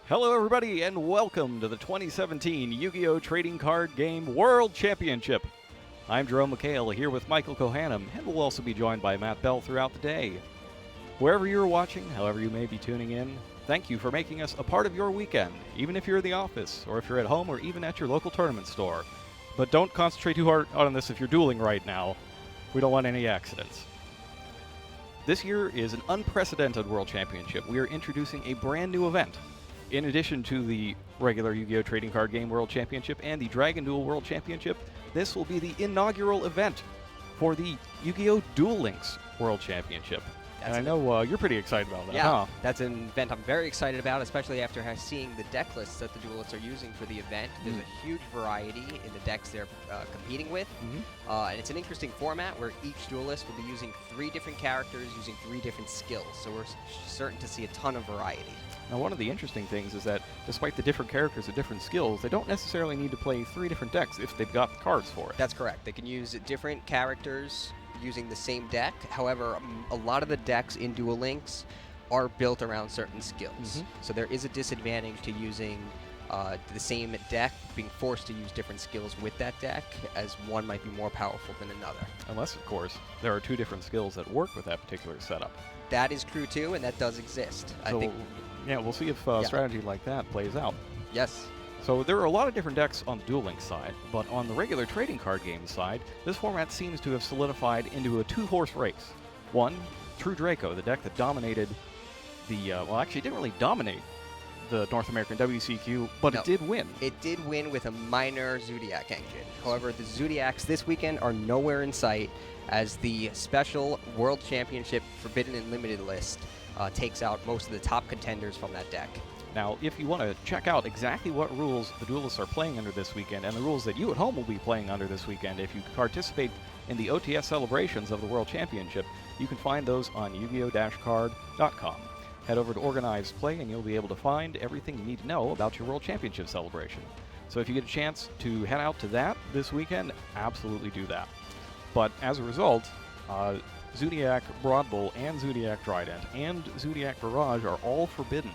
Hello everybody and welcome to the 2017 Yu-Gi-Oh! Trading Card Game World Championship. I'm Jerome McHale here with Michael Kohanam, and we'll also be joined by Matt Bell throughout the day. Wherever you're watching, however you may be tuning in, thank you for making us a part of your weekend, even if you're in the office, or if you're at home, or even at your local tournament store. But don't concentrate too hard on this if you're dueling right now. We don't want any accidents. This year is an unprecedented World Championship. We are introducing a brand new event. In addition to the regular Yu-Gi-Oh! Trading Card Game World Championship and the Dragon Duel World Championship, this will be the inaugural event for the Yu-Gi-Oh! Duel Links World Championship. And I know you're pretty excited about that, huh? That's an event I'm very excited about, especially after seeing the deck lists that the duelists are using for the event. There's a huge variety in the decks they're competing with. And it's an interesting format where each duelist will be using 3 different characters, using 3 different skills. So we're certain to see a ton of variety. Now, one of the interesting things is that despite the different characters and different skills, they don't necessarily need to play 3 different decks if they've got the cards for it. That's correct. They can use different characters using the same deck. However, a lot of the decks in Duel Links are built around certain skills. So there is a disadvantage to using the same deck, being forced to use different skills with that deck, as one might be more powerful than another. Unless, of course, there are 2 different skills that work with that particular setup. That is true too, and that does exist. So, I think. Yeah, we'll see if strategy like that plays out. Yes. So there are a lot of different decks on the Duel Links side, but on the regular trading card game side, this format seems to have solidified into a 2-horse race. One, True Draco, the deck that dominated the, well, actually, it didn't really dominate the North American WCQ, but it did win. It did win with a minor Zodiac engine. However, the Zodiacs this weekend are nowhere in sight as the special World Championship Forbidden and Limited list takes out most of the top contenders from that deck. Now, if you want to check out exactly what rules the duelists are playing under this weekend, and the rules that you at home will be playing under this weekend, if you participate in the OTS celebrations of the World Championship, you can find those on Yu-Gi-Oh! Card.com. Head over to Organized Play, and you'll be able to find everything you need to know about your World Championship celebration. So if you get a chance to head out to that this weekend, absolutely do that. But as a result, Zodiac Broad Bull and Zodiac Trident and Zodiac Barrage are all forbidden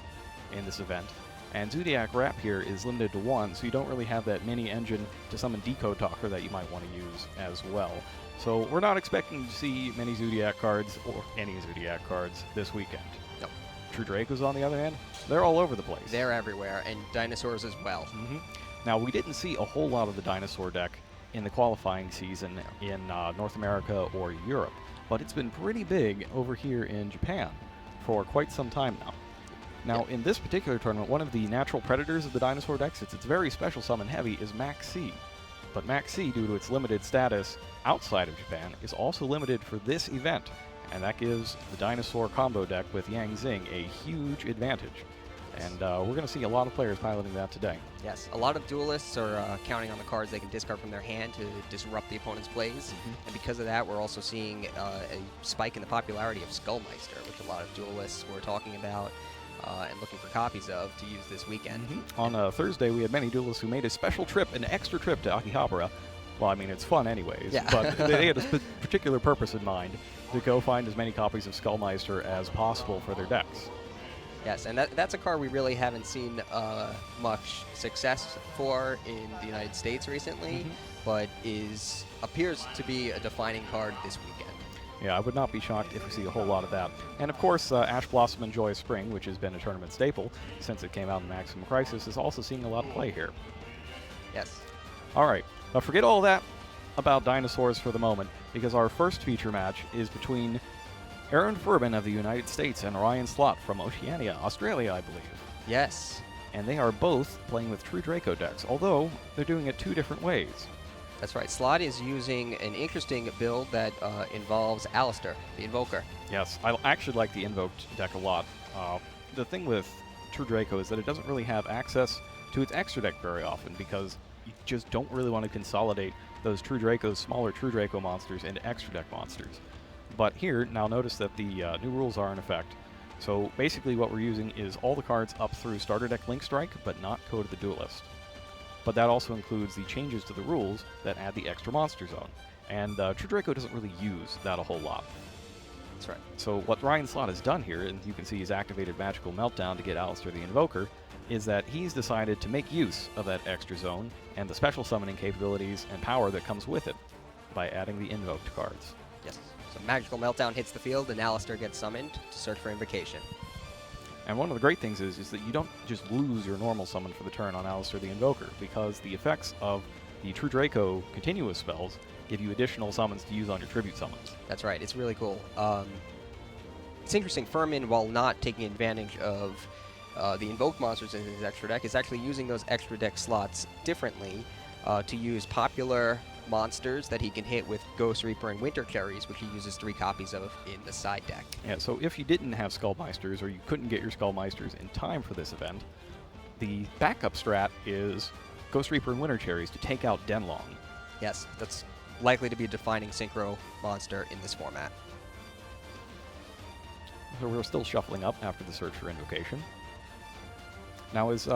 in this event, and Zodiac Wrap here is limited to 1, so you don't really have that mini engine to summon Decode Talker that you might want to use as well. So we're not expecting to see many Zodiac cards, or any Zodiac cards, this weekend. No. True Dracos, on the other hand, they're all over the place. They're everywhere, and dinosaurs as well. Now, we didn't see a whole lot of the dinosaur deck in the qualifying season in North America or Europe, but it's been pretty big over here in Japan for quite some time now. Now, in this particular tournament, one of the natural predators of the dinosaur decks, it's very special summon heavy, is Max C. But Max C, due to its limited status outside of Japan, is also limited for this event, and that gives the dinosaur combo deck with Yang Zing a huge advantage. And we're going to see a lot of players piloting that today. Yes, a lot of duelists are counting on the cards they can discard from their hand to disrupt the opponent's plays, and because of that, we're also seeing a spike in the popularity of Skullmeister, which a lot of duelists were talking about and looking for copies of to use this weekend. On Thursday, we had many duelists who made a special trip, an extra trip to Akihabara. Well, I mean, it's fun anyways, but they had a particular purpose in mind, to go find as many copies of Skullmeister as possible for their decks. Yes, and that's a card we really haven't seen much success for in the United States recently, but appears to be a defining card this weekend. Yeah, I would not be shocked if we see a whole lot of that. And of course, Ash Blossom and Joyous Spring, which has been a tournament staple since it came out in Maximum Crisis, is also seeing a lot of play here. Yes. All right, now forget all that about dinosaurs for the moment, because our first feature match is between Aaron Furman of the United States and Ryan Slott from Oceania, Australia, I believe. Yes. And they are both playing with True Draco decks, although they're doing it 2 different ways. That's right. Slot is using an interesting build that involves Alistair, the Invoker. Yes, I actually like the Invoked deck a lot. The thing with True Draco is that it doesn't really have access to its extra deck very often, because you just don't really want to consolidate those True Dracos, smaller True Draco monsters, into extra deck monsters. But here, now notice that the new rules are in effect. So basically what we're using is all the cards up through Starter Deck Link Strike, but not Code of the Duelist. But that also includes the changes to the rules that add the extra monster zone. And True Draco doesn't really use that a whole lot. That's right. So what Ryan Slott has done here, and you can see he's activated Magical Meltdown to get Alistair the Invoker, is that he's decided to make use of that extra zone and the special summoning capabilities and power that comes with it by adding the invoked cards. Yes. So Magical Meltdown hits the field, and Alistair gets summoned to search for Invocation. And one of the great things is that you don't just lose your normal summon for the turn on Alistair the Invoker, because the effects of the True Draco continuous spells give you additional summons to use on your tribute summons. That's right. It's really cool. It's interesting. Furman, while not taking advantage of the invoked monsters in his extra deck, is actually using those extra deck slots differently to use popular monsters that he can hit with Ghost Reaper and Winter Cherries, which he uses 3 copies of in the side deck. Yeah, so if you didn't have Skullmeisters, or you couldn't get your Skullmeisters in time for this event, the backup strat is Ghost Reaper and Winter Cherries to take out Denlong. Yes, that's likely to be a defining synchro monster in this format. So we're still shuffling up after the search for Invocation. Now is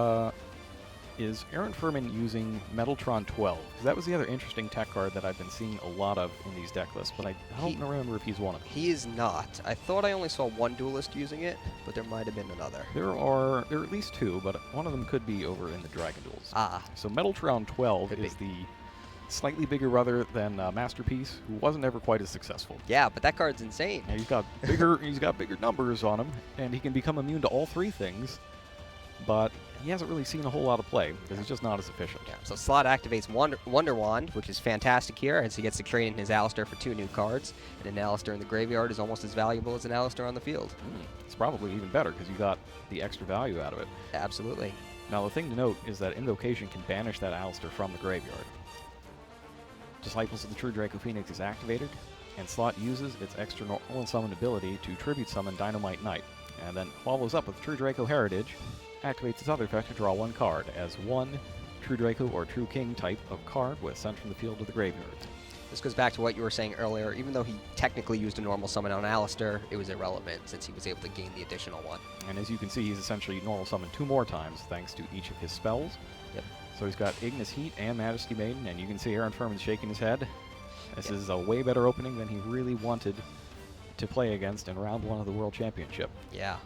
Aaron Furman using Metaltron 12? Because that was the other interesting tech card that I've been seeing a lot of in these deck lists, but I don't remember if he's one of them. He is not. I thought I only saw one duelist using it, but there might have been another. There are at least 2, but one of them could be over in the Dragon Duels. Ah. So Metaltron 12 is the slightly bigger brother than Masterpiece, who wasn't ever quite as successful. Yeah, but that card's insane. Yeah, he's got bigger numbers on him, and he can become immune to all 3 things, but he hasn't really seen a whole lot of play because he's just not as efficient. Yeah, so Slot activates Wonder Wand, which is fantastic here, as he gets to trade in his Alistair for 2 new cards, and an Alistair in the graveyard is almost as valuable as an Alistair on the field. It's probably even better because you got the extra value out of it. Absolutely. Now the thing to note is that Invocation can banish that Alistair from the graveyard. Disciples of the True Draco Phoenix is activated, and Slot uses its extra normal summon ability to tribute summon Dynamite Knight, and then follows up with True Draco Heritage, activates its other effect to draw 1 card as 1 True Draco or True King type of card was sent from the field to the graveyard. This goes back to what you were saying earlier. Even though he technically used a normal summon on Alistair, it was irrelevant since he was able to gain the additional 1. And as you can see, he's essentially normal summoned 2 more times thanks to each of his spells. Yep. So he's got Ignis Heat and Majesty Maiden, and you can see Aaron Furman shaking his head. This is a way better opening than he really wanted to play against in round 1 of the World Championship. Yeah.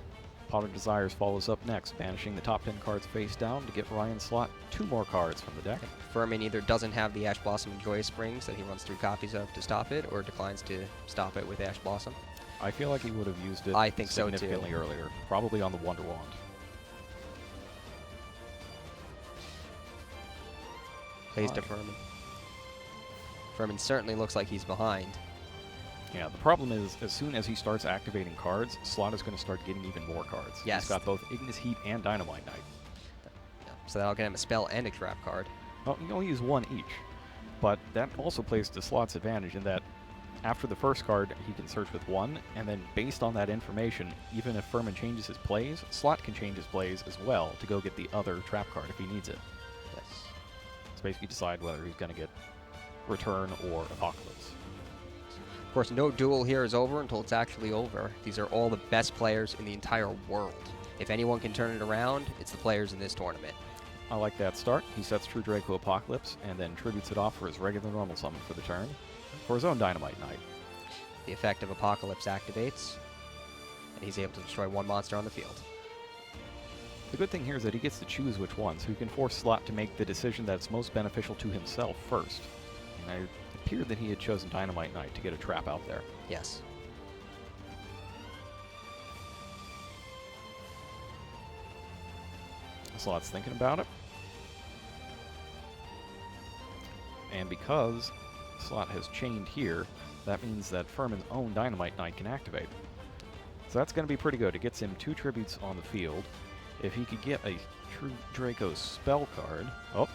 Pot of Desires follows up next, banishing the top 10 cards face down to get Ryan Slot 2 more cards from the deck. Furman either doesn't have the Ash Blossom and Joyous Springs that he runs 3 copies of to stop it, or declines to stop it with Ash Blossom. I feel like he would have used it I think so too. significantly earlier, probably on the Wonder Wand. Plays to Furman. Furman certainly looks like he's behind. Yeah, the problem is, as soon as he starts activating cards, Slot is going to start getting even more cards. Yes. He's got both Ignis Heat and Dynamite Knight. So that'll get him a spell and a trap card. Well, you can only use 1 each, but that also plays to Slot's advantage in that after the first card, he can search with 1, and then based on that information, even if Furman changes his plays, Slot can change his plays as well to go get the other trap card if he needs it. Yes. So basically decide whether he's going to get Return or Apocalypse. Of course, no duel here is over until it's actually over. These are all the best players in the entire world. If anyone can turn it around, it's the players in this tournament. I like that start. He sets True Draco Apocalypse and then tributes it off for his regular normal summon for the turn for his own Dynamite Knight. The effect of Apocalypse activates, and he's able to destroy 1 monster on the field. The good thing here is that he gets to choose which one, so he can force Slot to make the decision that's most beneficial to himself first. And it appeared that he had chosen Dynamite Knight to get a trap out there. Yes. Slot's thinking about it. And because Slot has chained here, that means that Furman's own Dynamite Knight can activate. So that's going to be pretty good. It gets him 2 tributes on the field. If he could get a True Draco spell card... Oh.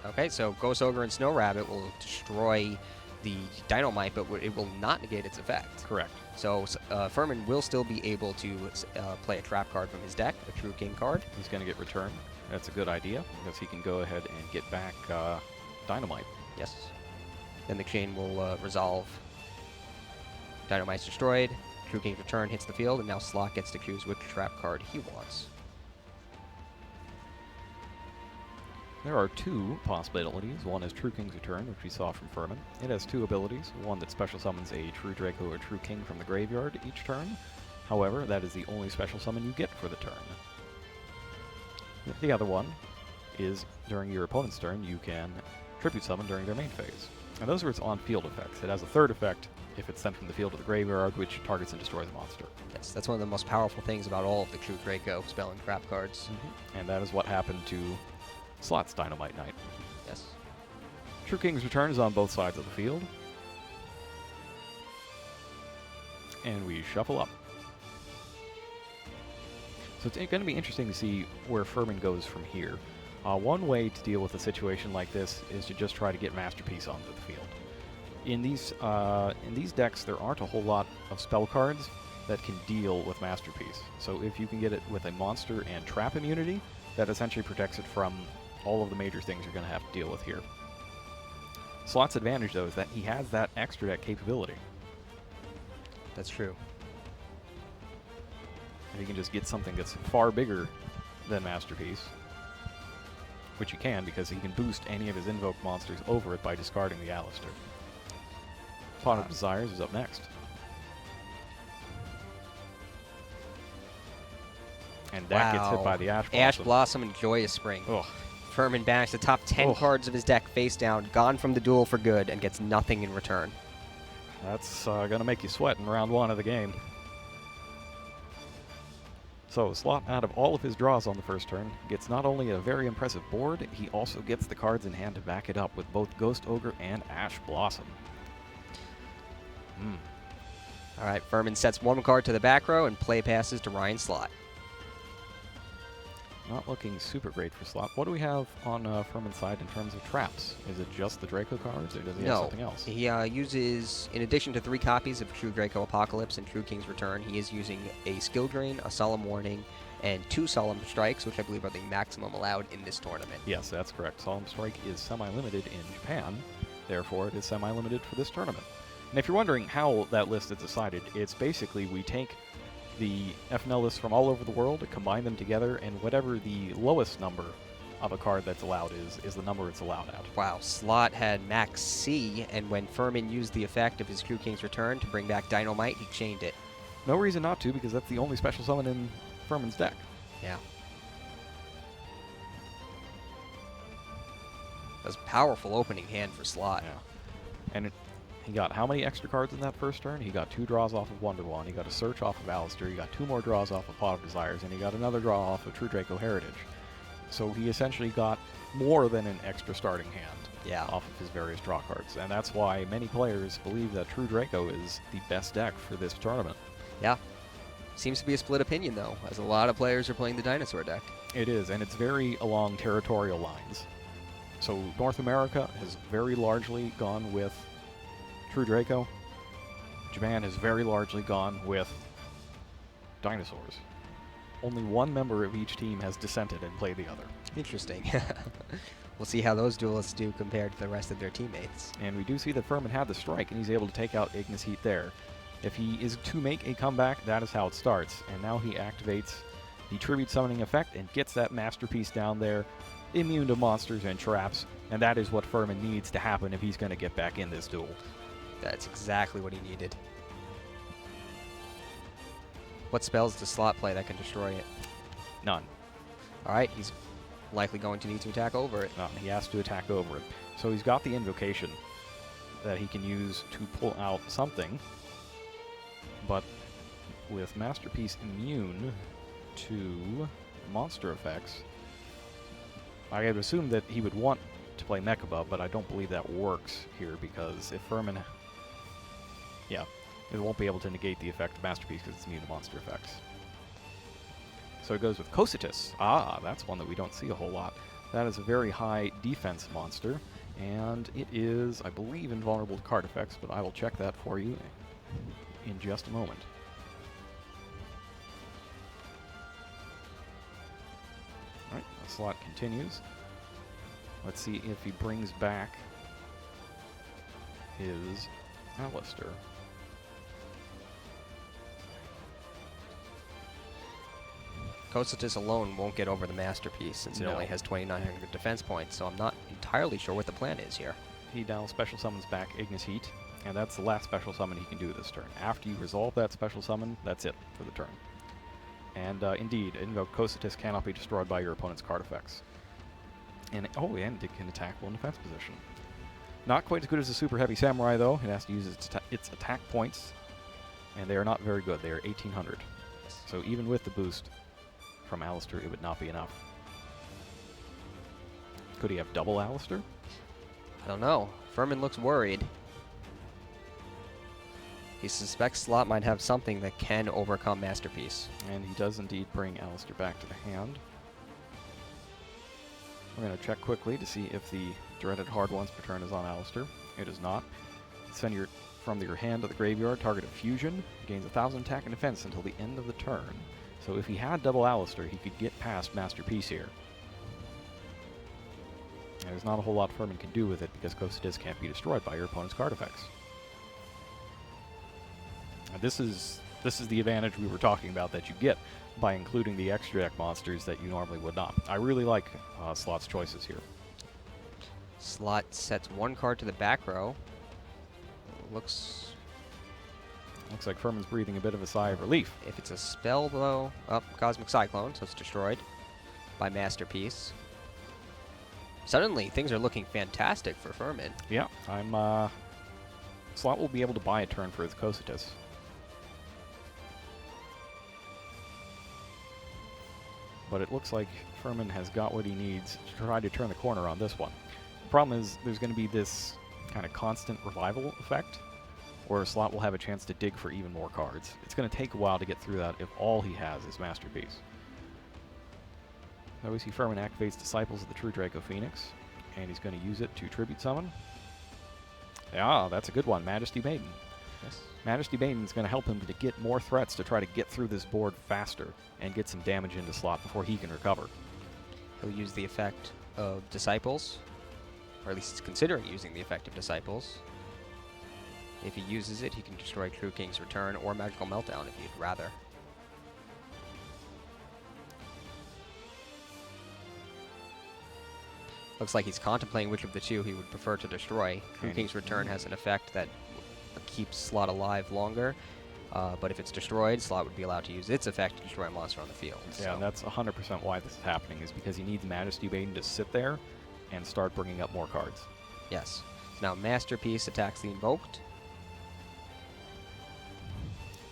Okay, so Ghost Ogre and Snow Rabbit will destroy the Dynamite, but it will not negate its effect. Correct. So Furman will still be able to play a trap card from his deck, a True King card. He's going to get Return. That's a good idea, because he can go ahead and get back Dynamite. Yes. Then the chain will resolve. Dynamite's destroyed. True King's Return hits the field, and now Slot gets to choose which trap card he wants. There are 2 possibilities. One is True King's Return, which we saw from Furman. It has 2 abilities. One that special summons a True Draco or True King from the graveyard each turn. However, that is the only special summon you get for the turn. The other one is during your opponent's turn, you can tribute summon during their main phase. And those are its on-field effects. It has a third effect if it's sent from the field to the graveyard, which targets and destroys a monster. Yes, that's one of the most powerful things about all of the True Draco spell and trap cards. And that is what happened to Slot's Dynamite Knight. Yes. True King's Return is on both sides of the field. And we shuffle up. So it's going to be interesting to see where Furman goes from here. One way to deal with a situation like this is to just try to get Masterpiece onto the field. In these decks, there aren't a whole lot of spell cards that can deal with Masterpiece. So if you can get it with a monster and trap immunity, that essentially protects it from all of the major things you're going to have to deal with here. Slot's advantage, though, is that he has that extra deck capability. That's true. And he can just get something that's far bigger than Masterpiece, which he can because he can boost any of his invoked monsters over it by discarding the Alistair. Pot of Desires is up next. And that gets hit by the Ash Blossom. Ash Blossom and Joyous Spring. Ugh. Furman banished the top 10 cards of his deck face down, gone from the duel for good, and gets nothing in return. That's going to make you sweat in round 1 of the game. So Slot, out of all of his draws on the first turn, gets not only a very impressive board, he also gets the cards in hand to back it up with both Ghost Ogre and Ash Blossom. All right, Furman sets one card to the back row and play passes to Ryan Slot. Not looking super great for Slot. What do we have on Furman's side in terms of traps? Is it just the Draco cards, or does he have something else? He uses, in addition to 3 copies of True Draco Apocalypse and True King's Return, he is using a Skill Drain, a Solemn Warning, and 2 Solemn Strikes, which I believe are the maximum allowed in this tournament. Yes, that's correct. Solemn Strike is semi-limited in Japan, therefore it is semi-limited for this tournament. And if you're wondering how that list is decided, it's basically we take the FNL lists from all over the world, combine them together, and whatever the lowest number of a card that's allowed is the number it's allowed at. Wow, Slot had Max C, and when Furman used the effect of his True King's Return to bring back Dynamite, he chained it. No reason not to, because that's the only special summon in Furman's deck. Yeah. That's a powerful opening hand for Slot. Yeah. And he got how many extra cards in that first turn? He got 2 draws off of Wonder Wand, he got a search off of Alistair, he got 2 more draws off of Pot of Desires, and he got another draw off of True Draco Heritage. So he essentially got more than an extra starting hand off of his various draw cards. And that's why many players believe that True Draco is the best deck for this tournament. Yeah. Seems to be a split opinion, though, as a lot of players are playing the Dinosaur deck. It is, and it's very along territorial lines. So North America has very largely gone with True Draco. Japan has very largely gone with dinosaurs. Only one member of each team has dissented and played the other. Interesting. We'll see how those duelists do compared to the rest of their teammates. And we do see that Furman had the strike, and he's able to take out Ignis Heat there. If he is to make a comeback, that is how it starts. And now he activates the Tribute Summoning effect and gets that Masterpiece down there, immune to monsters and traps. And that is what Furman needs to happen if he's going to get back in this duel. That's exactly what he needed. What spells does Slot play that can destroy it? None. All right, he's likely going to need to attack over it. None. He has to attack over it. So he's got the Invocation that he can use to pull out something. But with Masterpiece immune to monster effects, I would assume that he would want to play Mechaba, but I don't believe that works here because if Furman... Yeah, it won't be able to negate the effect of Masterpiece because it's immune to monster effects. So it goes with Cositus. Ah, that's one that we don't see a whole lot. That is a very high defense monster, and it is, I believe, invulnerable to card effects, but I will check that for you in just a moment. Alright, the Slot continues. Let's see if he brings back his Alistair. Cositus alone won't get over the Masterpiece since it only has 2,900 defense points, so I'm not entirely sure what the plan is here. He now special summons back Ignis Heat, and that's the last special summon he can do this turn. After you resolve that special summon, that's it for the turn. And indeed, Invoke Cositus cannot be destroyed by your opponent's card effects. And and it can attack while in defense position. Not quite as good as a Super Heavy Samurai, though. It has to use its attack points, and they are not very good. They are 1,800. So even with the boost from Alistair, it would not be enough. Could he have double Alistair? I don't know. Furman looks worried. He suspects Slot might have something that can overcome Masterpiece. And he does indeed bring Alistair back to the hand. We're going to check quickly to see if the dreaded hard once per turn is on Alistair. It is not. Send from your hand to the graveyard, target a fusion, gains 1,000 attack and defense until the end of the turn. So if he had double Alistair, he could get past Masterpiece here. There's not a whole lot Furman can do with it because Cositus can't be destroyed by your opponent's card effects. Now this is the advantage we were talking about that you get by including the extra deck monsters that you normally would not. I really like Slot's choices here. Slot sets one card to the back row. Looks like Furman's breathing a bit of a sigh of relief. If it's a spell, though, Cosmic Cyclone, so it's destroyed by Masterpiece. Suddenly, things are looking fantastic for Furman. Yeah, Slot will be able to buy a turn for his Cositus. But it looks like Furman has got what he needs to try to turn the corner on this one. The problem is there's going to be this kind of constant revival effect, where Slot will have a chance to dig for even more cards. It's going to take a while to get through that if all he has is Masterpiece. Now we see Furman activates Disciples of the True Draco Phoenix, and he's going to use it to Tribute Summon. Yeah, that's a good one, Majesty Maiden. Yes. Majesty Maiden is going to help him to get more threats to try to get through this board faster and get some damage into Slot before he can recover. He'll use the effect of Disciples, or at least he's considering using the effect of Disciples. If he uses it, he can destroy True King's Return or Magical Meltdown if you'd rather. Looks like he's contemplating which of the two he would prefer to destroy. True King's Return has an effect that keeps Slot alive longer, but if it's destroyed, Slot would be allowed to use its effect to destroy a monster on the field. Yeah, so. And that's 100% why this is happening, is because he needs Majesty Maiden to sit there and start bringing up more cards. Yes. So now Masterpiece attacks the Invoked.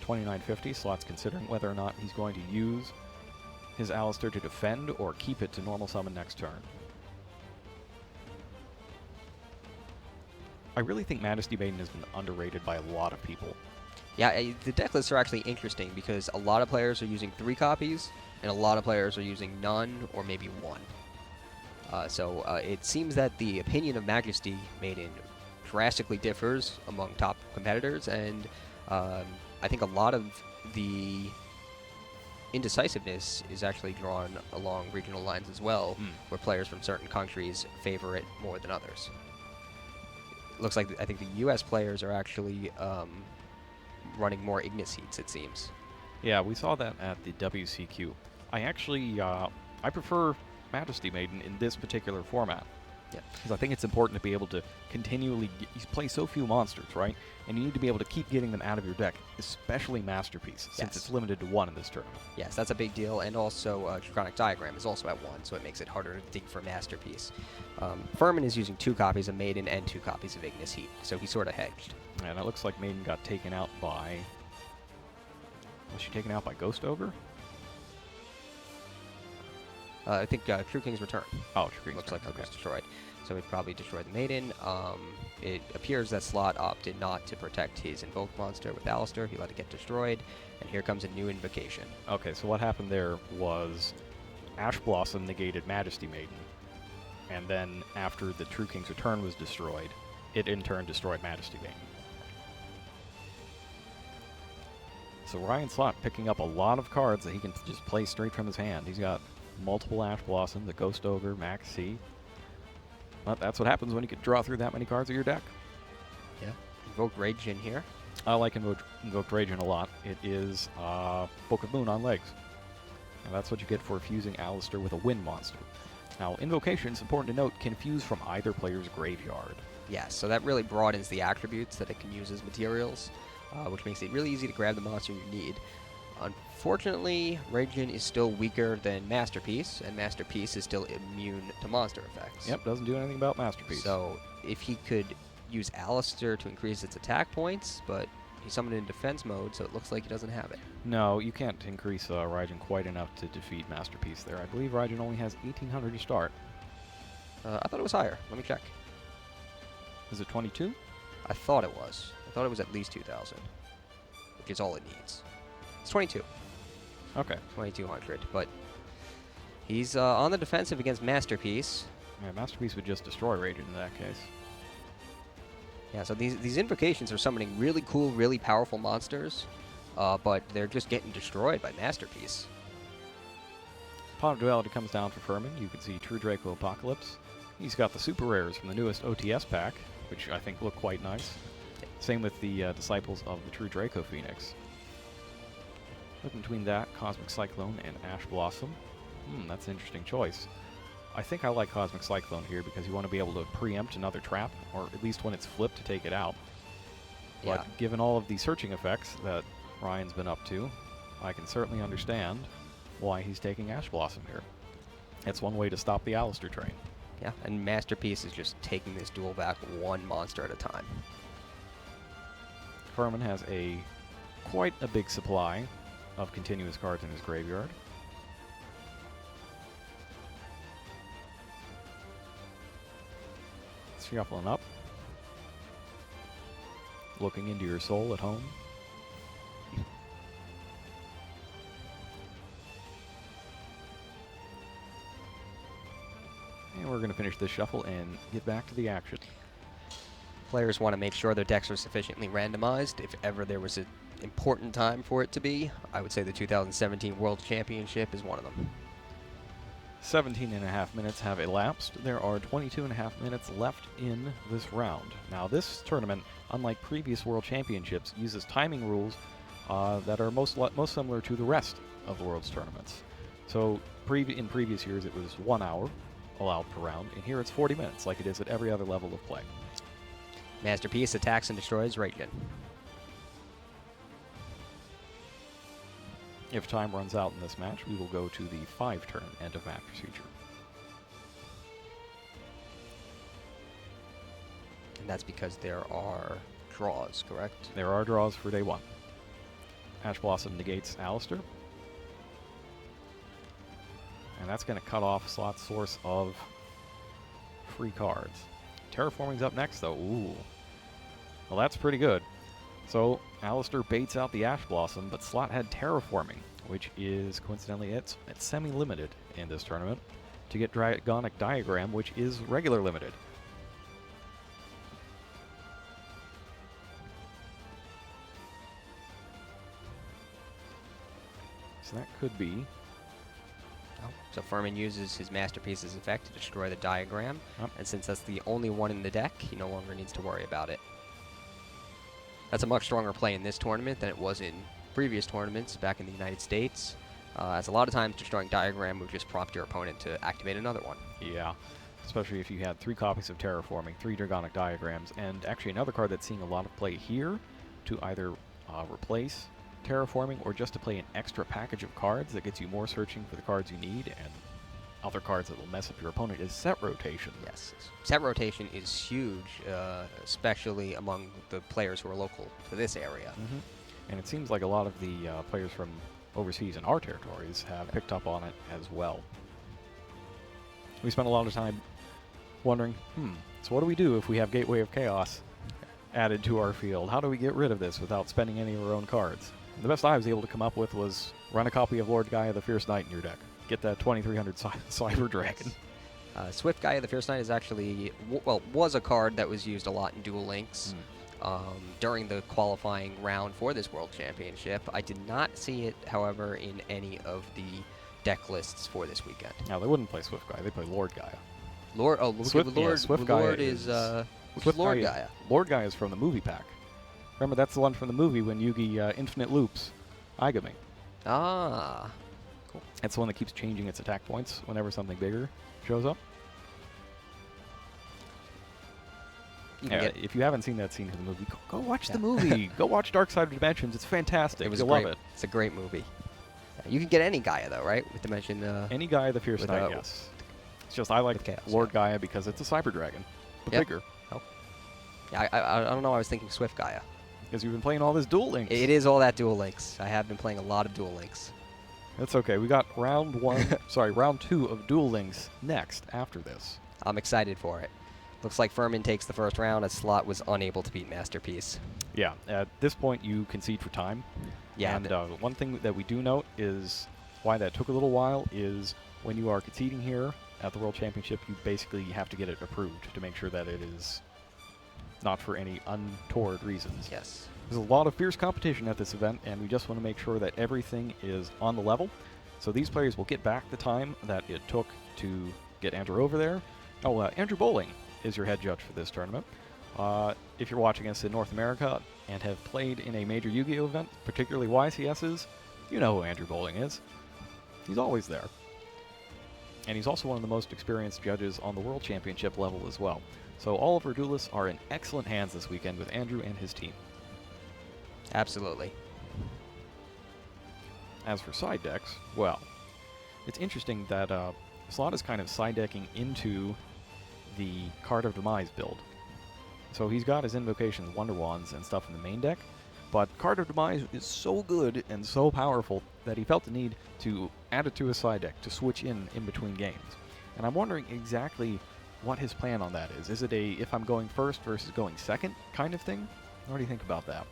2950, Slot's considering whether or not he's going to use his Alistair to defend or keep it to normal summon next turn. I really think Majesty Maiden has been underrated by a lot of people. Yeah, the deck lists are actually interesting because a lot of players are using 3 copies, and a lot of players are using none or maybe 1. So it seems that the opinion of Majesty Maiden drastically differs among top competitors, and I think a lot of the indecisiveness is actually drawn along regional lines as well, where players from certain countries favor it more than others. Looks like I think the U.S. players are actually running more Ignis Heats, it seems. Yeah, we saw that at the WCQ. I actually I prefer Majesty Maiden in this particular format. Yeah. Because I think it's important to be able to continually you play so few monsters, right? And you need to be able to keep getting them out of your deck, especially Masterpiece, since it's limited to 1 in this tournament. Yes, that's a big deal, and also Draconic Diagram is also at 1, so it makes it harder to dig for Masterpiece. Furman is using 2 copies of Maiden and 2 copies of Ignis Heat, so he's sort of hedged. And it looks like Maiden got taken out by... Was she taken out by Ghost Ogre? I think True King's Return. Oh, True King's Looks Return. like it was destroyed. So it probably destroyed the Maiden. It appears that Slot opted not to protect his Invoked monster with Alistair. He let it get destroyed, and here comes a new invocation. Okay, so what happened there was Ash Blossom negated Majesty Maiden, and then after the True King's Return was destroyed, it in turn destroyed Majesty Maiden. So Ryan Slot picking up a lot of cards that he can just play straight from his hand. He's got multiple Ash Blossom, the Ghost Ogre, Max C. But that's what happens when you can draw through that many cards of your deck. Yeah. Invoked Rage in here. I like Invoked Rage in a lot. It is Book of Moon on legs. And that's what you get for fusing Alistair with a wind monster. Now, Invocations, important to note, can fuse from either player's graveyard. Yes, so that really broadens the attributes that it can use as materials, which makes it really easy to grab the monster you need. Unfortunately, Radiant is still weaker than Masterpiece, and Masterpiece is still immune to monster effects. Yep, doesn't do anything about Masterpiece. So if he could use Alistair to increase its attack points, but he's summoned in defense mode, so it looks like he doesn't have it. No, you can't increase Raijin quite enough to defeat Masterpiece there. I believe Raijin only has 1,800 to start. I thought it was higher. Let me check. Is it 22? I thought it was. I thought it was at least 2,000, which is all it needs. It's 22. Okay. 2,200, but he's on the defensive against Masterpiece. Yeah, Masterpiece would just destroy Raijin in that case. Yeah, so these invocations are summoning really cool, really powerful monsters, but they're just getting destroyed by Masterpiece. Pot of Duality comes down for Furman. You can see True Draco Apocalypse. He's got the super rares from the newest OTS pack, which I think look quite nice. Same with the Disciples of the True Draco Phoenix. Looking between that, Cosmic Cyclone and Ash Blossom. That's an interesting choice. I think I like Cosmic Cyclone here because you want to be able to preempt another trap, or at least when it's flipped to take it out. Yeah. But given all of the searching effects that Ryan's been up to, I can certainly understand why he's taking Ash Blossom here. It's one way to stop the Alistair train. Yeah, and Masterpiece is just taking this duel back one monster at a time. Furman has quite a big supply of continuous cards in his graveyard. Shuffling up. Looking into your soul at home. And we're going to finish this shuffle and get back to the action. Players want to make sure their decks are sufficiently randomized. If ever there was an important time for it to be, I would say the 2017 World Championship is one of them. 17.5 minutes have elapsed. There are 22.5 minutes left in this round. Now, this tournament, unlike previous World Championships, uses timing rules that are most similar to the rest of the World's tournaments. So, in previous years, it was 1 hour allowed per round, and here it's 40 minutes, like it is at every other level of play. Masterpiece attacks and destroys Radiant. If time runs out in this match, we will go to the 5-turn end-of-match procedure. And that's because there are draws, correct? There are draws for day 1. Ash Blossom negates Alistair. And that's going to cut off Slot's source of free cards. Terraforming's up next, though. Ooh. Well, that's pretty good. So, Alistair baits out the Ash Blossom, but Slot had Terraforming, which is, coincidentally, it's semi-limited in this tournament, to get Dragonic Diagram, which is regular limited. So that could be... So Furman uses his Masterpiece's effect to destroy the diagram, and since that's the only one in the deck, he no longer needs to worry about it. That's a much stronger play in this tournament than it was in previous tournaments back in the United States, as a lot of times destroying diagram would just prompt your opponent to activate another one. Yeah, especially if you had 3 copies of Terraforming, 3 Dragonic Diagrams, and actually another card that's seeing a lot of play here to either replace Terraforming or just to play an extra package of cards that gets you more searching for the cards you need and other cards that will mess up your opponent is Set Rotation. Yes, Set Rotation is huge, especially among the players who are local to this area. And it seems like a lot of the players from overseas in our territories have picked up on it as well. We spent a lot of time wondering, so what do we do if we have Gateway of Chaos added to our field? How do we get rid of this without spending any of our own cards? And the best I was able to come up with was run a copy of Lord Gaia the Fierce Knight in your deck. Get that 2300 Cyber Dragon. Swift Gaia the Fierce Knight is actually, was a card that was used a lot in Duel Links during the qualifying round for this World Championship. I did not see it, however, in any of the deck lists for this weekend. No, they wouldn't play Swift Gaia. They play Lord Gaia. Lord Swift Gaia Lord is Lord Gaia. Lord Gaia is from the movie pack. Remember, that's the one from the movie when Yugi Infinite Loops Igami. Ah. Cool. It's the one that keeps changing its attack points whenever something bigger shows up. You can get if you haven't seen that scene in the movie, go watch Yeah. the movie. Go watch Dark Side of Dimensions. It's fantastic. it was You'll great. love it. It's a great movie. You can get any Gaia though, right? With Dimension. Any Gaia the Fierce with, Knight, yes. It's just I like with Chaos, Lord Gaia because it's a cyber dragon, but Yep. bigger. Yeah, I don't know. I was thinking Swift Gaia. Because you've been playing all this Duel Links. It is all that Duel Links. I have been playing a lot of Duel Links. That's okay. We got round 2 of Duel Links next after this. I'm excited for it. Looks like Furman takes the first round as Slot was unable to beat Masterpiece. Yeah, at this point you concede for time. Yeah, And one thing that we do note is why that took a little while is when you are conceding here at the World Championship, you basically have to get it approved to make sure that it is not for any untoward reasons. yes. There's a lot of fierce competition at this event, and we just want to make sure that everything is on the level. So these players will get back the time that it took to get Andrew over there. Oh, Andrew Bowling is your head judge for this tournament. If you're watching us in North America and have played in a major Yu-Gi-Oh event, particularly YCS's, you know who Andrew Bowling is. He's always there. And he's also one of the most experienced judges on the World Championship level as well. So all of our duelists are in excellent hands this weekend with Andrew and his team. Absolutely. As for side decks, well, it's interesting that Slot is kind of side decking into the Card of Demise build. So he's got his Invocations, Wonder Wands, and stuff in the main deck, but Card of Demise is so good and so powerful that he felt the need to add it to his side deck to switch in between games. And I'm wondering exactly what his plan on that is. Is it a if I'm going first versus going second kind of thing? What do you think about that?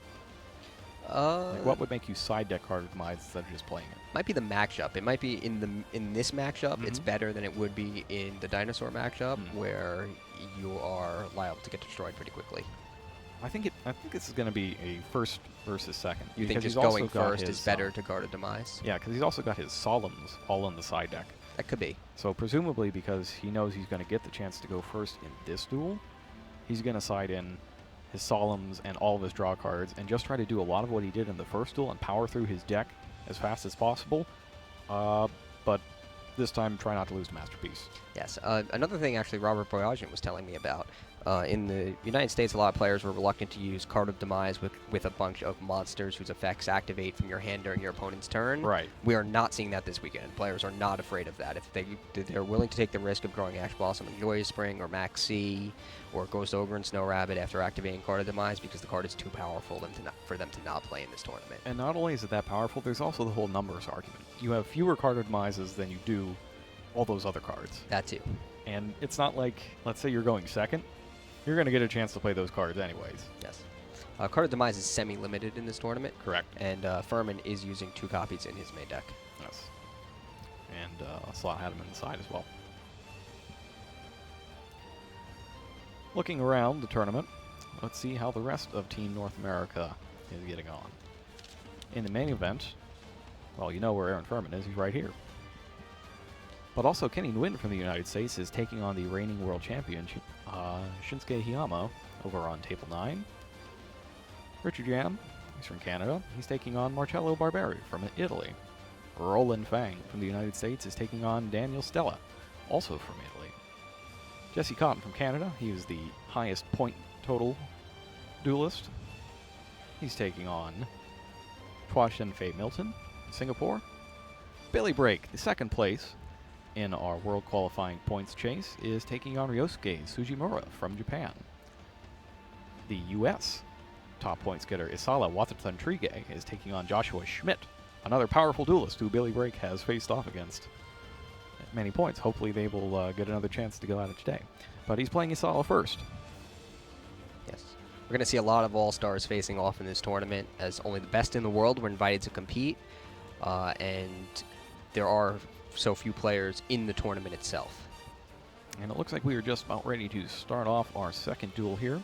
Like what would make you side deck Card of Demise instead of just playing it? Might be the matchup. It might be in this matchup. It's Mhm. better than it would be in the dinosaur matchup, Mm. where you are liable to get destroyed pretty quickly. I think this is going to be a first versus second. You think because just he's also going got first his, is better to guard a demise? Yeah, because he's also got his Solemns all on the side deck. That could be. So presumably because he knows he's going to get the chance to go first in this duel, he's going to side in his Solemns and all of his draw cards and just try to do a lot of what he did in the first duel and power through his deck as fast as possible. But this time try not to lose to Masterpiece. Yes. Another thing, actually, Robert Boyajian was telling me about. In the United States, a lot of players were reluctant to use Card of Demise with a bunch of monsters whose effects activate from your hand during your opponent's turn. Right. We are not seeing that this weekend. Players are not afraid of that. If they're willing to take the risk of drawing Ash Blossom and Joyous Spring or Max C or Ghost Ogre and Snow Rabbit after activating Card of Demise because the card is too powerful for them to not play in this tournament. And not only is it that powerful, there's also the whole numbers argument. You have fewer Card of Demises than you do all those other cards. That too. And it's not like, let's say you're going second, you're going to get a chance to play those cards anyways. Yes. Card of Demise is semi-limited in this tournament. Correct. And Furman is using 2 copies in his main deck. Yes. And Slot had him inside as well. Looking around the tournament, let's see how the rest of Team North America is getting on. In the main event, well, you know where Aaron Furman is. He's right here. But also Kenny Nguyen from the United States is taking on the reigning world champion, Shinsuke Hiyama, over on Table 9. Richard Jam, he's from Canada. He's taking on Marcello Barberi from Italy. Roland Fang from the United States is taking on Daniel Stella, also from Italy. Jesse Cotton from Canada, he is the highest point total duelist. He's taking on Chua Shen Fei Milton, Singapore. Billy Brake, the second place in our world qualifying points chase, is taking on Ryosuke Sujimura from Japan. The U.S. top points getter Isala Waterton Trige is taking on Joshua Schmidt, another powerful duelist who Billy Brake has faced off against at many points. Hopefully they will get another chance to go at it today. But he's playing Isala first. Yes. We're going to see a lot of all-stars facing off in this tournament, as only the best in the world were invited to compete, and there are so few players in the tournament itself. And it looks like we are just about ready to start off our second duel here.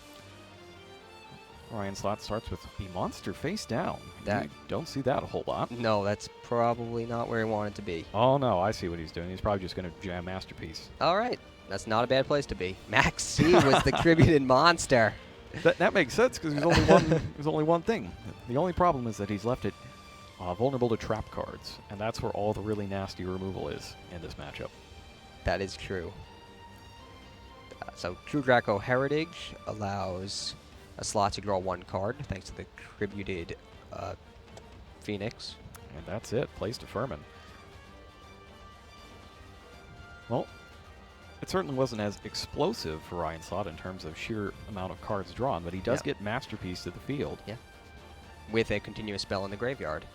Ryan Slot starts with the monster face down. You don't see that a whole lot. No, that's probably not where he wanted to be. Oh no, I see what he's doing. He's probably just going to jam Masterpiece. All right. That's not a bad place to be. Max C was the Tributed monster. That makes sense because there's only one thing. The only problem is that he's left it vulnerable to trap cards, and that's where all the really nasty removal is in this matchup. That is true. So True Draco Heritage allows a slot to draw 1 card thanks to the Tributed Phoenix. And that's it. Place to Furman. Well, it certainly wasn't as explosive for Ryan Slott in terms of sheer amount of cards drawn, but he does get Masterpiece to the field. Yeah. With a continuous spell in the graveyard.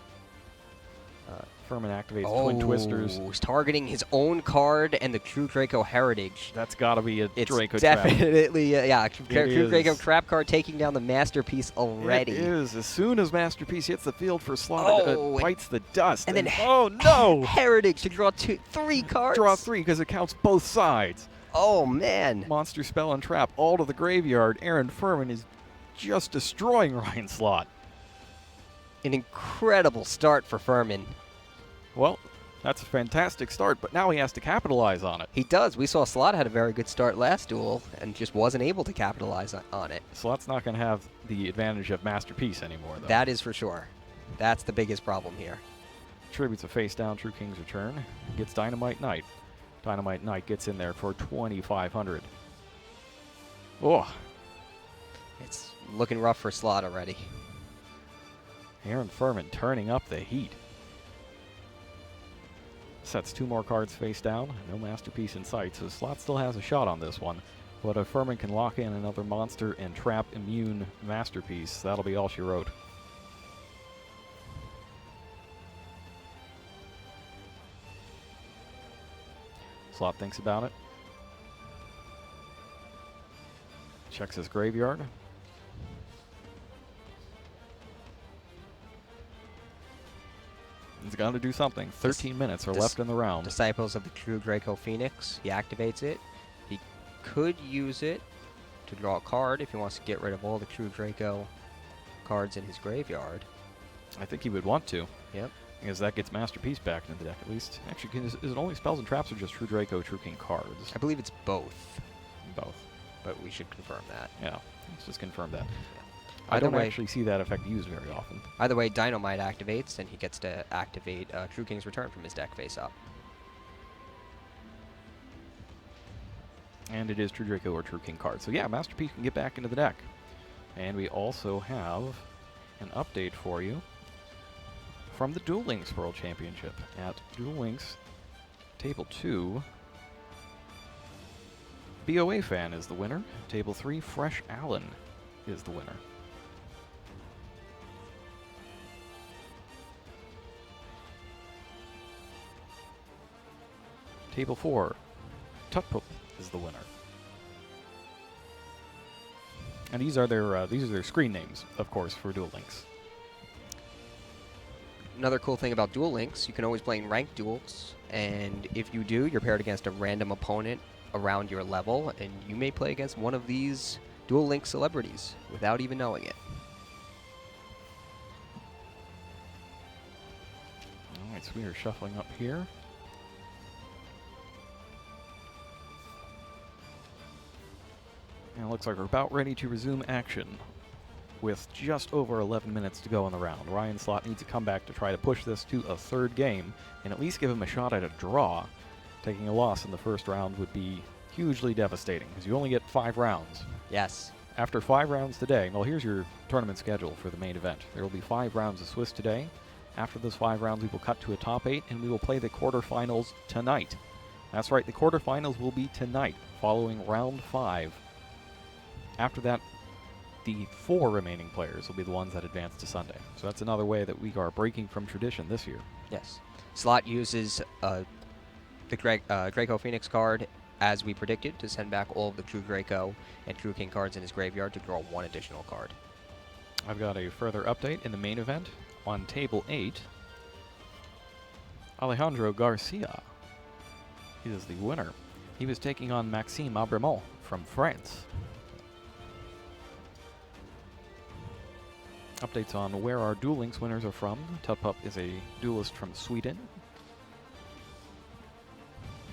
Furman activates Twin Twisters. He's targeting his own card and the True Draco Heritage. That's got to be a It's Draco trap. definitely, yeah, True Draco is. Trap card taking down the Masterpiece already. It is. As soon as Masterpiece hits the field for Slot, it bites the dust. And then oh no! Heritage to draw 3 cards. Draw 3 because it counts both sides. Oh man! Monster Spell and Trap all to the graveyard. Aaron Furman is just destroying Ryan Slot. An incredible start for Furman. Well, that's a fantastic start, but now he has to capitalize on it. He does. We saw Slot had a very good start last duel and just wasn't able to capitalize on it. Slot's not going to have the advantage of Masterpiece anymore, though. That is for sure. That's the biggest problem here. Tributes a face down True King's Return. Gets Dynamite Knight. Dynamite Knight gets in there for 2,500. Oh. It's looking rough for Slot already. Aaron Furman turning up the heat. Sets 2 more cards face down. No Masterpiece in sight, so Slot still has a shot on this one. But if Furman can lock in another monster and trap immune Masterpiece, that'll be all she wrote. Slot thinks about it. Checks his graveyard. He's got to do something. 13 minutes are left in the round. Disciples of the True Draco Phoenix. He activates it. He could use it to draw a card if he wants to get rid of all the True Draco cards in his graveyard. I think he would want to. Yep. Because that gets Masterpiece back into the deck at least. Actually, is it only spells and traps or just True Draco, True King cards? I believe it's both. Both. But we should confirm that. Yeah, let's just confirm that. Yeah. I Either don't way, actually see that effect used very often. Either way, Dynamite activates, and he gets to activate True King's Return from his deck face up. And it is True Draco or True King card. So yeah, Masterpiece can get back into the deck. And we also have an update for you from the Duel Links World Championship. At Duel Links Table 2, BOA Fan is the winner. Table 3, Fresh Allen is the winner. Table 4, Tutpup is the winner. And these are their screen names, of course, for Duel Links. Another cool thing about Duel Links, you can always play in ranked duels, and if you do, you're paired against a random opponent around your level, and you may play against one of these Duel Links celebrities without even knowing it. Alright, so we are shuffling up here. And it looks like we're about ready to resume action with just over 11 minutes to go in the round. Ryan Slott needs to come back to try to push this to a third game and at least give him a shot at a draw. Taking a loss in the first round would be hugely devastating because you only get 5 rounds. Yes. After 5 rounds today, well, here's your tournament schedule for the main event. There will be 5 rounds of Swiss today. After those 5 rounds, we will cut to a top 8 and we will play the quarterfinals tonight. That's right, the quarterfinals will be tonight following round 5. After that, the 4 remaining players will be the ones that advance to Sunday. So that's another way that we are breaking from tradition this year. Yes. Slot uses the Draco Phoenix card, as we predicted, to send back all of the True Draco and True King cards in his graveyard to draw 1 additional card. I've got a further update in the main event. On Table 8, Alejandro Garcia is the winner. He was taking on Maxime Abremont from France. Updates on where our Duel Links winners are from. Tutpup is a duelist from Sweden.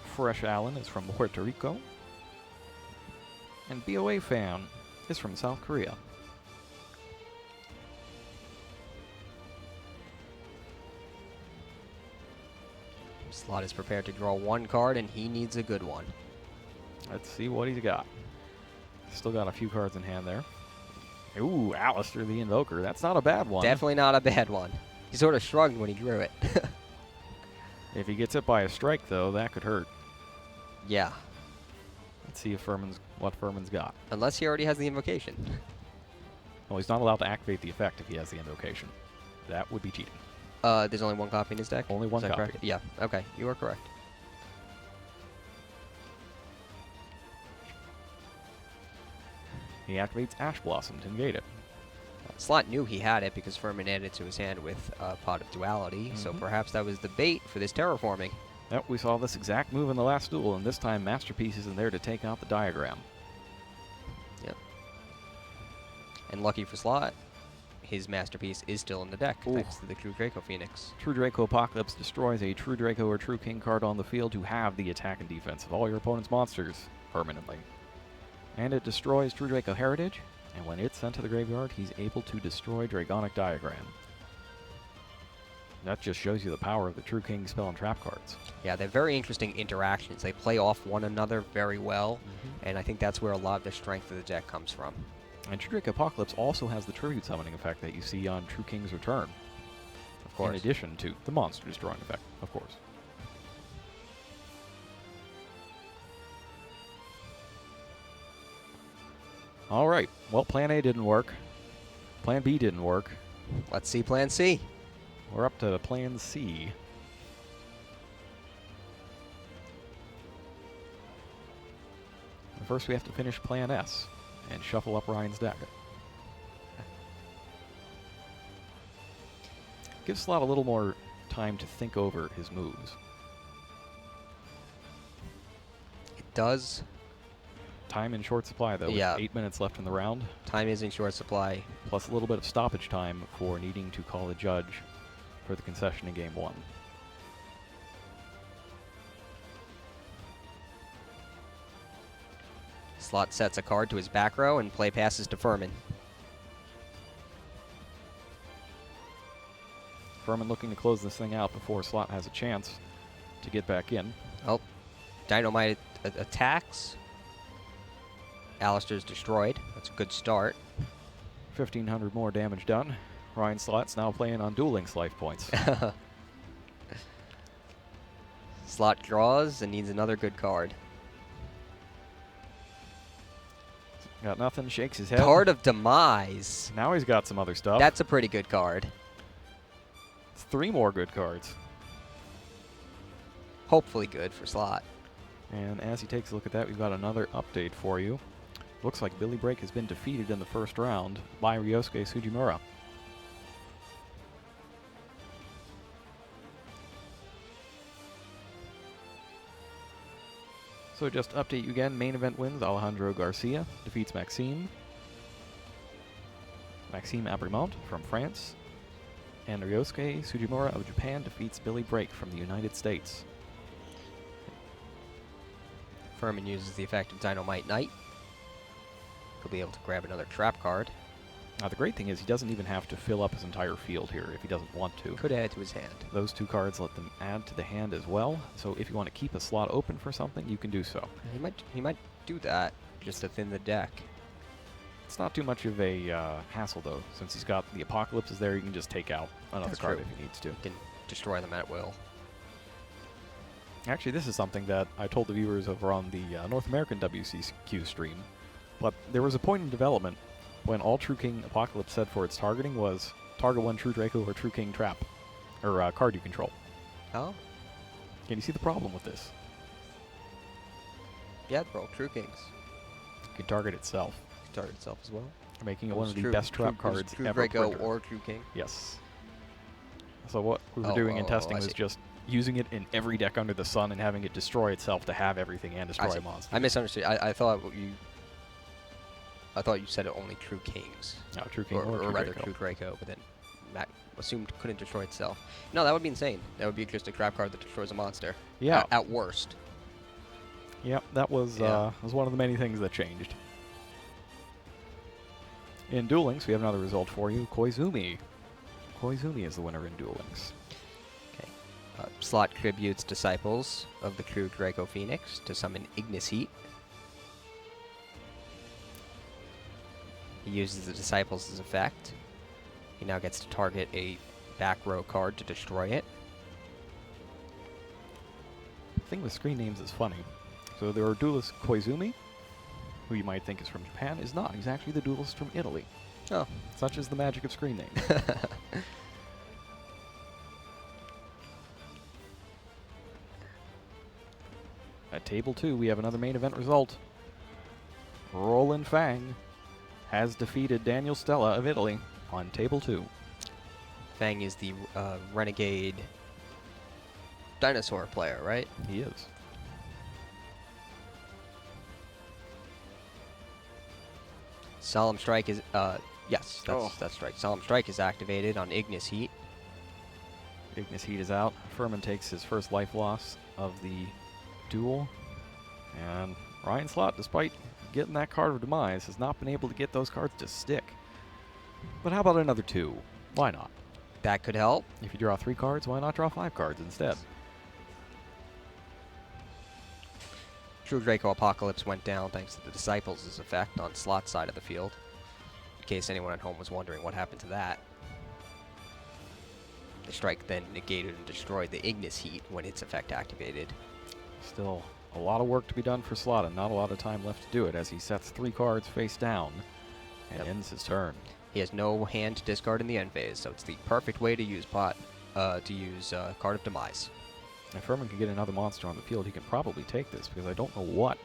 Fresh Allen is from Puerto Rico. And BOA Fan is from South Korea. Slot is prepared to draw 1 card, and he needs a good one. Let's see what he's got. Still got a few cards in hand there. Ooh, Alistair the Invoker. That's not a bad one. Definitely not a bad one. He sort of shrugged when he drew it. If he gets hit by a strike, though, that could hurt. Yeah. Let's see if what Furman's got. Unless he already has the invocation. Well, he's not allowed to activate the effect if he has the invocation. That would be cheating. There's only one copy in his deck? Only one Is that copy. correct? Yeah. Okay. You are correct. He activates Ash Blossom to negate it. Slot knew he had it because Furman added it to his hand with Pot of Duality, so perhaps that was the bait for this terraforming. Yep, we saw this exact move in the last duel, and this time Masterpiece isn't there to take out the diagram. Yep. And lucky for Slot, his Masterpiece is still in the deck, thanks to the True Draco Phoenix. True Draco Apocalypse destroys a True Draco or True King card on the field to have the attack and defense of all your opponent's monsters permanently. And it destroys True Draco Heritage, and when it's sent to the graveyard, he's able to destroy Dragonic Diagram. That just shows you the power of the True King spell and trap cards. Yeah, they're very interesting interactions. They play off one another very well, and I think that's where a lot of the strength of the deck comes from. And True Draco Apocalypse also has the Tribute Summoning effect that you see on True King's Return. Of course. In addition to the Monster Destroying effect, of course. All right. Well, Plan A didn't work. Plan B didn't work. Let's see Plan C. We're up to Plan C. First, we have to finish Plan S and shuffle up Ryan's deck. Gives Slot a little more time to think over his moves. It does. Time in short supply, though. Yeah. With 8 minutes left in the round. Time is in short supply. Plus a little bit of stoppage time for needing to call a judge for the concession in Game 1. Slot sets a card to his back row and play passes to Furman. Furman looking to close this thing out before Slot has a chance to get back in. Oh, Dynamite attacks. Alistair's destroyed. That's a good start. 1,500 more damage done. Ryan Slot's now playing on Duel Links life points. Slot draws and needs another good card. Got nothing, shakes his head. Card of Demise. Now he's got some other stuff. That's a pretty good card. It's 3 more good cards. Hopefully good for Slot. And as he takes a look at that, we've got another update for you. Looks like Billy Break has been defeated in the first round by Ryosuke Sugimura. So just to update you again, main event wins, Alejandro Garcia defeats Maxime Abrimont from France. And Ryosuke Sugimura of Japan defeats Billy Break from the United States. Furman uses the effect of Dynamite Knight. He'll be able to grab another trap card. Now the great thing is he doesn't even have to fill up his entire field here if he doesn't want to. Could add to his hand. Those 2 cards let them add to the hand as well. So if you want to keep a slot open for something, you can do so. He might do that just to thin the deck. It's not too much of a hassle though, since he's got the Apocalypse is there. You can just take out another card true. if he needs to. You can destroy them at will. Actually, this is something that I told the viewers over on the North American WCQ stream. But there was a point in development when all True King Apocalypse said for its targeting was target 1 True Draco or True King trap, or card you control. Oh? Can you see the problem with this? Yeah, bro. True Kings. It can target itself, Target itself as well. making it one of the best trap cards True ever. Draco printed. or True King. Yes. So what we were doing in testing was just using it in every deck under the sun and having it destroy itself to have everything and destroy monsters. I misunderstood. I thought you said it only True Kings. No, True King or True rather Draco. True Draco, but then Matt assumed couldn't destroy itself. No, that would be insane. That would be just a trap card that destroys a monster. Yeah. At worst. Yep, that was one of the many things that changed. In Duel Links, we have another result for you. Koizumi. Koizumi is the winner in Duel Links. Okay. Slot tributes Disciples of the True Draco Phoenix to summon Ignis Heat. He uses the Disciples' effect. He now gets to target a back row card to destroy it. The thing with screen names is funny. So there are duelist Koizumi, who you might think is from Japan, is not. He's actually the duelist from Italy. Oh. Such is the magic of screen names. At table 2, we have another main event result. Roland Fang has defeated Daniel Stella of Italy on table 2. Fang is the renegade dinosaur player, right? He is. Solemn Strike is, yes, that's right. Solemn Strike is activated on Ignis Heat. Ignis Heat is out. Furman takes his first life loss of the duel. And Ryan Slott, despite getting that card of demise, has not been able to get those cards to stick. But how about another 2? Why not? That could help. If you draw 3 cards, why not draw 5 cards instead? True Draco Apocalypse went down thanks to the Disciples' effect on Slott's side of the field. In case anyone at home was wondering what happened to that. The strike then negated and destroyed the Ignis Heat when its effect activated. Still a lot of work to be done for Slott, and not a lot of time left to do it as he sets 3 cards face down and ends his turn. He has no hand to discard in the end phase, so it's the perfect way to use Card of Demise. If Furman can get another monster on the field, he can probably take this, because I don't know what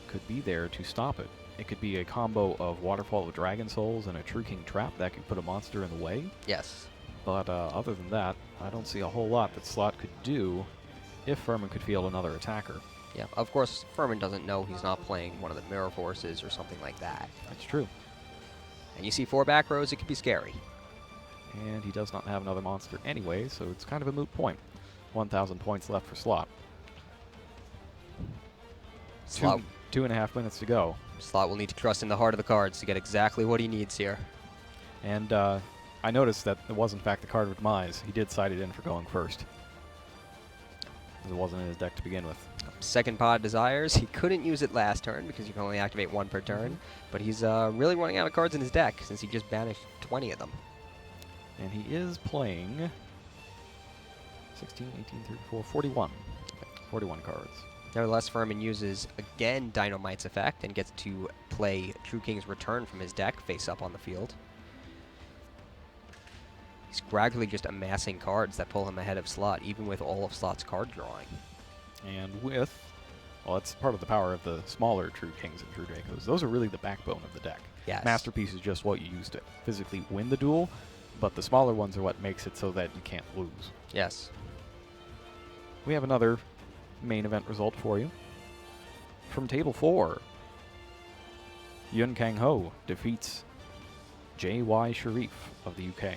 could be there to stop it. It could be a combo of Waterfall of Dragon Souls and a True King Trap that could put a monster in the way. Yes. But other than that, I don't see a whole lot that Slott could do if Furman could field another attacker. Yeah, of course, Furman doesn't know he's not playing one of the Mirror Forces or something like that. That's true. And you see 4 back rows, it could be scary. And he does not have another monster anyway, so it's kind of a moot point. 1,000 points left for Slott. Slott 2.5 minutes to go. Slott will need to trust in the heart of the cards to get exactly what he needs here. And I noticed that it was in fact the card of demise. He did side it in for going first, because it wasn't in his deck to begin with. Second Pod Desires. He couldn't use it last turn because you can only activate 1 per turn, but he's really running out of cards in his deck since he just banished 20 of them. And he is playing 16, 18, 34, 41. 41 cards. Nevertheless, Furman uses, again, Dynamite's effect and gets to play True King's Return from his deck face up on the field. He's gradually just amassing cards that pull him ahead of Slott, even with all of Slott's card drawing. And with, well, that's part of the power of the smaller True Kings and True Dracos. Those are really the backbone of the deck. Yes. Masterpiece is just what you use to physically win the duel, but the smaller ones are what makes it so that you can't lose. Yes. We have another main event result for you. From table 4, Yun Kang Ho defeats J.Y. Sharif of the UK.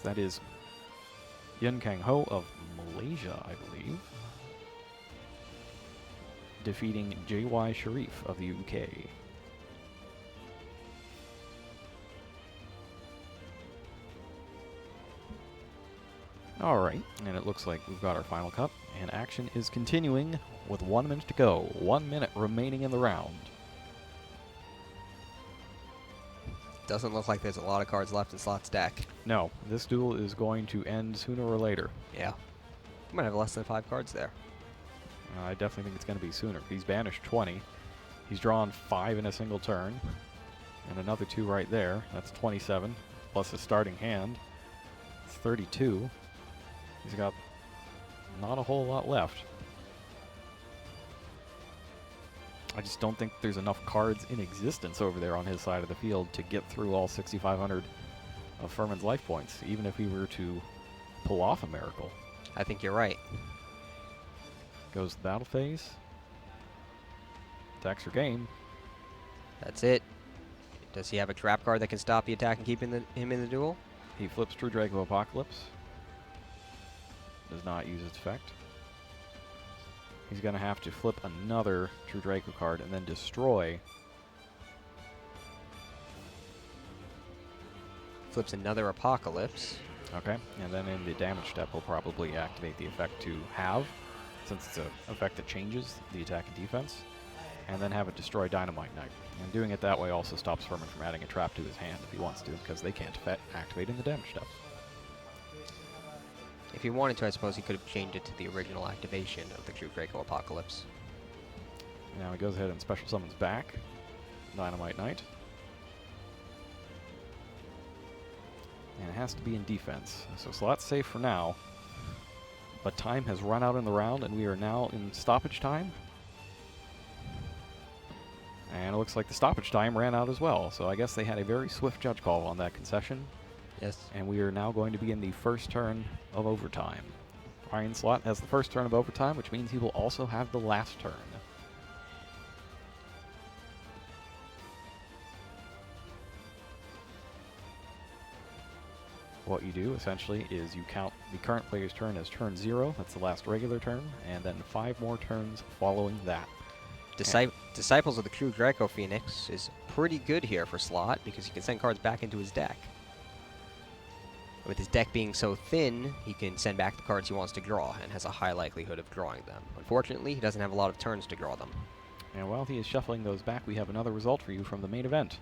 That is Yun Kang Ho of Malaysia, I believe, defeating J.Y. Sharif of the UK. All right, and it looks like we've got our final cut, and action is continuing with 1 minute to go. 1 minute remaining in the round. Doesn't look like there's a lot of cards left in Slott's deck. No, this duel is going to end sooner or later. Yeah. You might have less than 5 cards there. I definitely think it's going to be sooner. He's banished 20. He's drawn 5 in a single turn, and another 2 right there. That's 27, plus his starting hand. It's 32. He's got not a whole lot left. I just don't think there's enough cards in existence over there on his side of the field to get through all 6,500 of Furman's life points, even if he were to pull off a miracle. I think you're right. Goes to the battle phase. Attacks for game. That's it. Does he have a trap card that can stop the attack and keep him in the duel? He flips True Draco Apocalypse. Does not use its effect. He's going to have to flip another True Draco card and then destroy. Flips another Apocalypse. Okay, and then in the damage step, he'll probably activate the effect to have, since it's an effect that changes the attack and defense. and then have it destroy Dynamite Knight. And doing it that way also stops Furman from adding a trap to his hand if he wants to, because they can't activate in the damage step. If he wanted to, I suppose he could have changed it to the original activation of the True Draco Apocalypse. Now he goes ahead and special summons back Dynamite Knight. And it has to be in defense. So slot's safe for now. But time has run out in the round, and we are now in stoppage time. And it looks like the stoppage time ran out as well. So I guess they had a very swift judge call on that concession. Yes. And we are now going to be in the first turn of overtime. Iron Slot has the first turn of overtime, which means he will also have the last turn. What you do, essentially, is you count the current player's turn as turn 0. That's the last regular turn. And then 5 more turns following that. Disciples of the True Draco Phoenix is pretty good here for Slot because he can send cards back into his deck. With his deck being so thin, he can send back the cards he wants to draw and has a high likelihood of drawing them. Unfortunately, he doesn't have a lot of turns to draw them. And while he is shuffling those back, we have another result for you from the main event.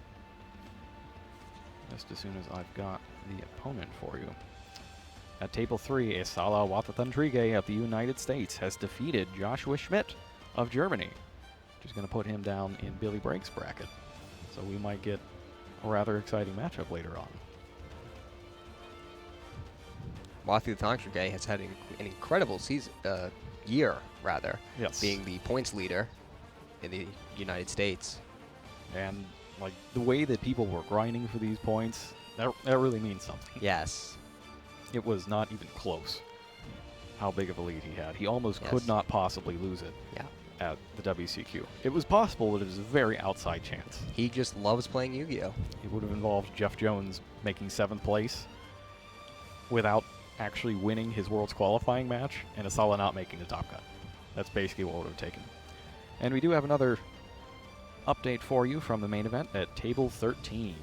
Just as soon as I've got the opponent for you. At table 3, Esala Watatantrige of the United States has defeated Joshua Schmidt of Germany, which is going to put him down in Billy Brake's bracket. So we might get a rather exciting matchup later on. Wathu Tantrige has had an incredible year, Yes. being the points leader in the United States. And like the way that people were grinding for these points, that really means something. Yes. It was not even close how big of a lead he had. He almost Yes. could not possibly lose it Yeah. at the WCQ. It was possible, but it was a very outside chance. He just loves playing Yu-Gi-Oh! It would have involved Jeff Jones making 7th place without actually winning his Worlds qualifying match, and Asala not making the top cut. That's basically what it would have taken. And we do have another update for you from the main event at Table 13.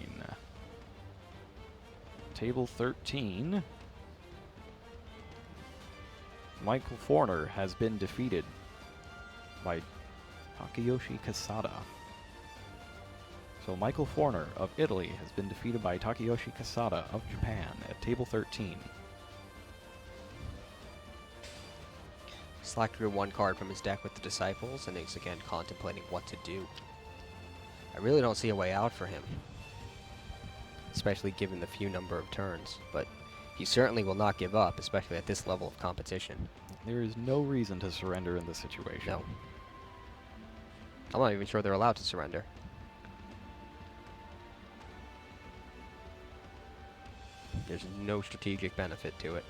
Table 13. Michael Forner has been defeated by Takayoshi Kasada. So Michael Forner of Italy has been defeated by Takayoshi Kasada of Japan at Table 13. Slack drew 1 card from his deck with the Disciples and is again contemplating what to do. I really don't see a way out for him, especially given the few number of turns, but he certainly will not give up, especially at this level of competition. There is no reason to surrender in this situation. No. I'm not even sure they're allowed to surrender. There's no strategic benefit to it.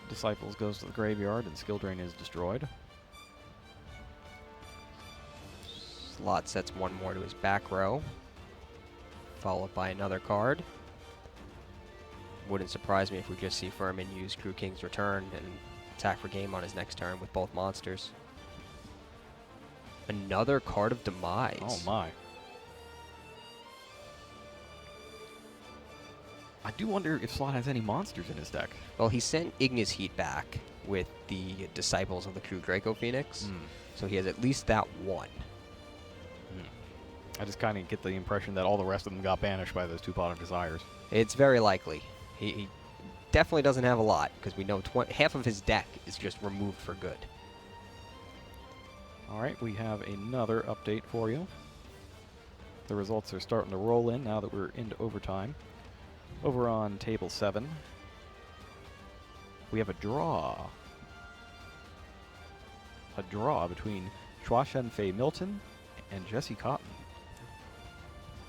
Disciples goes to the graveyard and Skill Drain is destroyed. Slot sets 1 more to his back row, followed by another card. Wouldn't surprise me if we just see Furman use Crew King's Return and attack for game on his next turn with both monsters. Another card of Demise. Oh my. I do wonder if Slot has any monsters in his deck. Well, he sent Ignis Heat back with the Disciples of the True Draco Phoenix, so he has at least that 1. I just kind of get the impression that all the rest of them got banished by those 2 Pot of Desires. It's very likely. He definitely doesn't have a lot, because we know half of his deck is just removed for good. All right, we have another update for you. The results are starting to roll in now that we're into overtime. Over on Table 7, we have a draw. A draw between Chua Shen-Fei Milton and Jesse Cotton.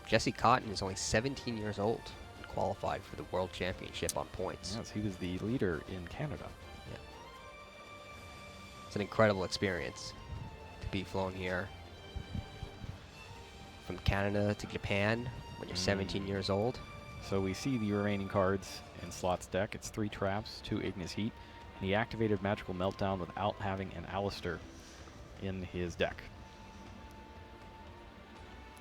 Jesse Cotton is only 17 years old and qualified for the World Championship on points. Yes, he was the leader in Canada. Yeah. It's an incredible experience to be flown here from Canada to Japan when you're 17 years old. So we see the remaining cards in Slot's deck. It's 3 traps, 2 Ignis Heat, and he activated Magical Meltdown without having an Alistair in his deck.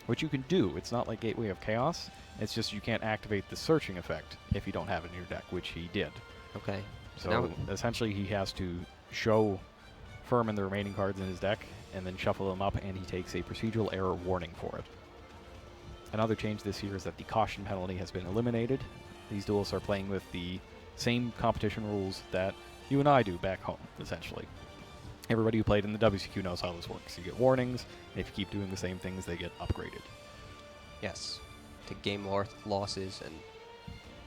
Which you can do. It's not like Gateway of Chaos. It's just you can't activate the searching effect if you don't have it in your deck, which he did. Okay. So essentially he has to show Furman the remaining cards in his deck and then shuffle them up, and he takes a procedural error warning for it. Another change this year is that the caution penalty has been eliminated. These duelists are playing with the same competition rules that you and I do back home, essentially. Everybody who played in the WCQ knows how this works. You get warnings, and if you keep doing the same things, they get upgraded. Yes. To game losses, and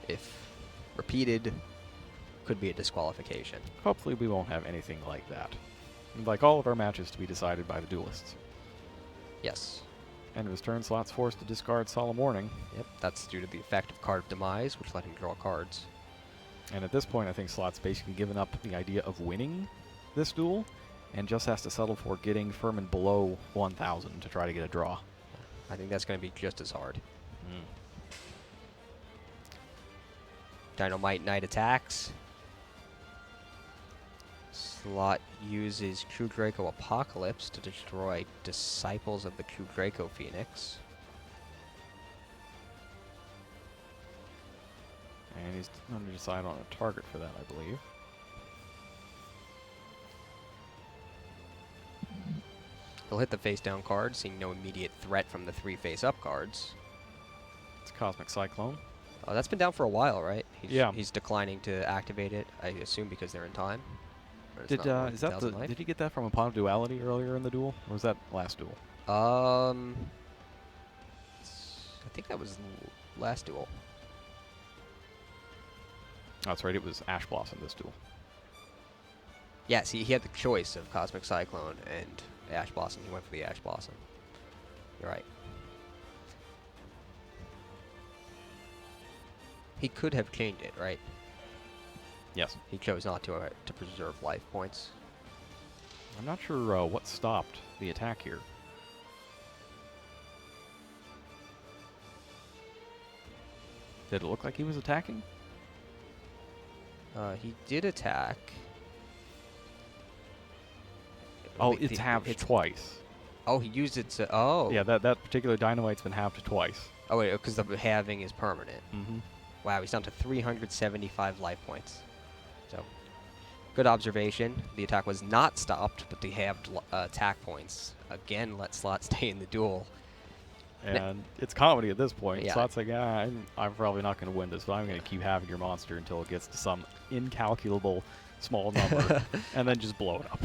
if repeated, could be a disqualification. Hopefully we won't have anything like that. We'd like all of our matches to be decided by the duelists. Yes. End of his turn, Slot's forced to discard Solemn Warning. Yep, that's due to the effect of Card of Demise, which let him draw cards. And at this point, I think Slot's basically given up the idea of winning this duel, and just has to settle for getting Furman below 1,000 to try to get a draw. I think that's going to be just as hard. Dynamite Knight attacks. Slot uses True Draco Apocalypse to destroy Disciples of the True Draco Phoenix. And he's going to decide on a target for that, I believe. He'll hit the face-down card, seeing no immediate threat from the 3 face-up cards. It's Cosmic Cyclone. That's been down for a while, right? Yeah. He's declining to activate it, I assume because they're in time. Did he get that from a Pawn of Duality earlier in the duel, or was that last duel? I think that was last duel. Oh, that's right. It was Ash Blossom this duel. Yes, he had the choice of Cosmic Cyclone and Ash Blossom. He went for the Ash Blossom. You're right. He could have changed it, right? Yes. He chose not to preserve life points. I'm not sure what stopped the attack here. Did it look like he was attacking? He did attack. Oh, it's halved twice. Oh, he used it to... Oh. Yeah, that particular dynamite's been halved twice. Oh, wait, because the halving is permanent. Mm-hmm. Wow, he's down to 375 life points. So, good observation. The attack was not stopped, but the halved attack points again let Slot stay in the duel. And it's comedy at this point. Yeah. Slot's like, I'm probably not going to win this, but I'm going to keep having your monster until it gets to some incalculable small number, and then just blow it up.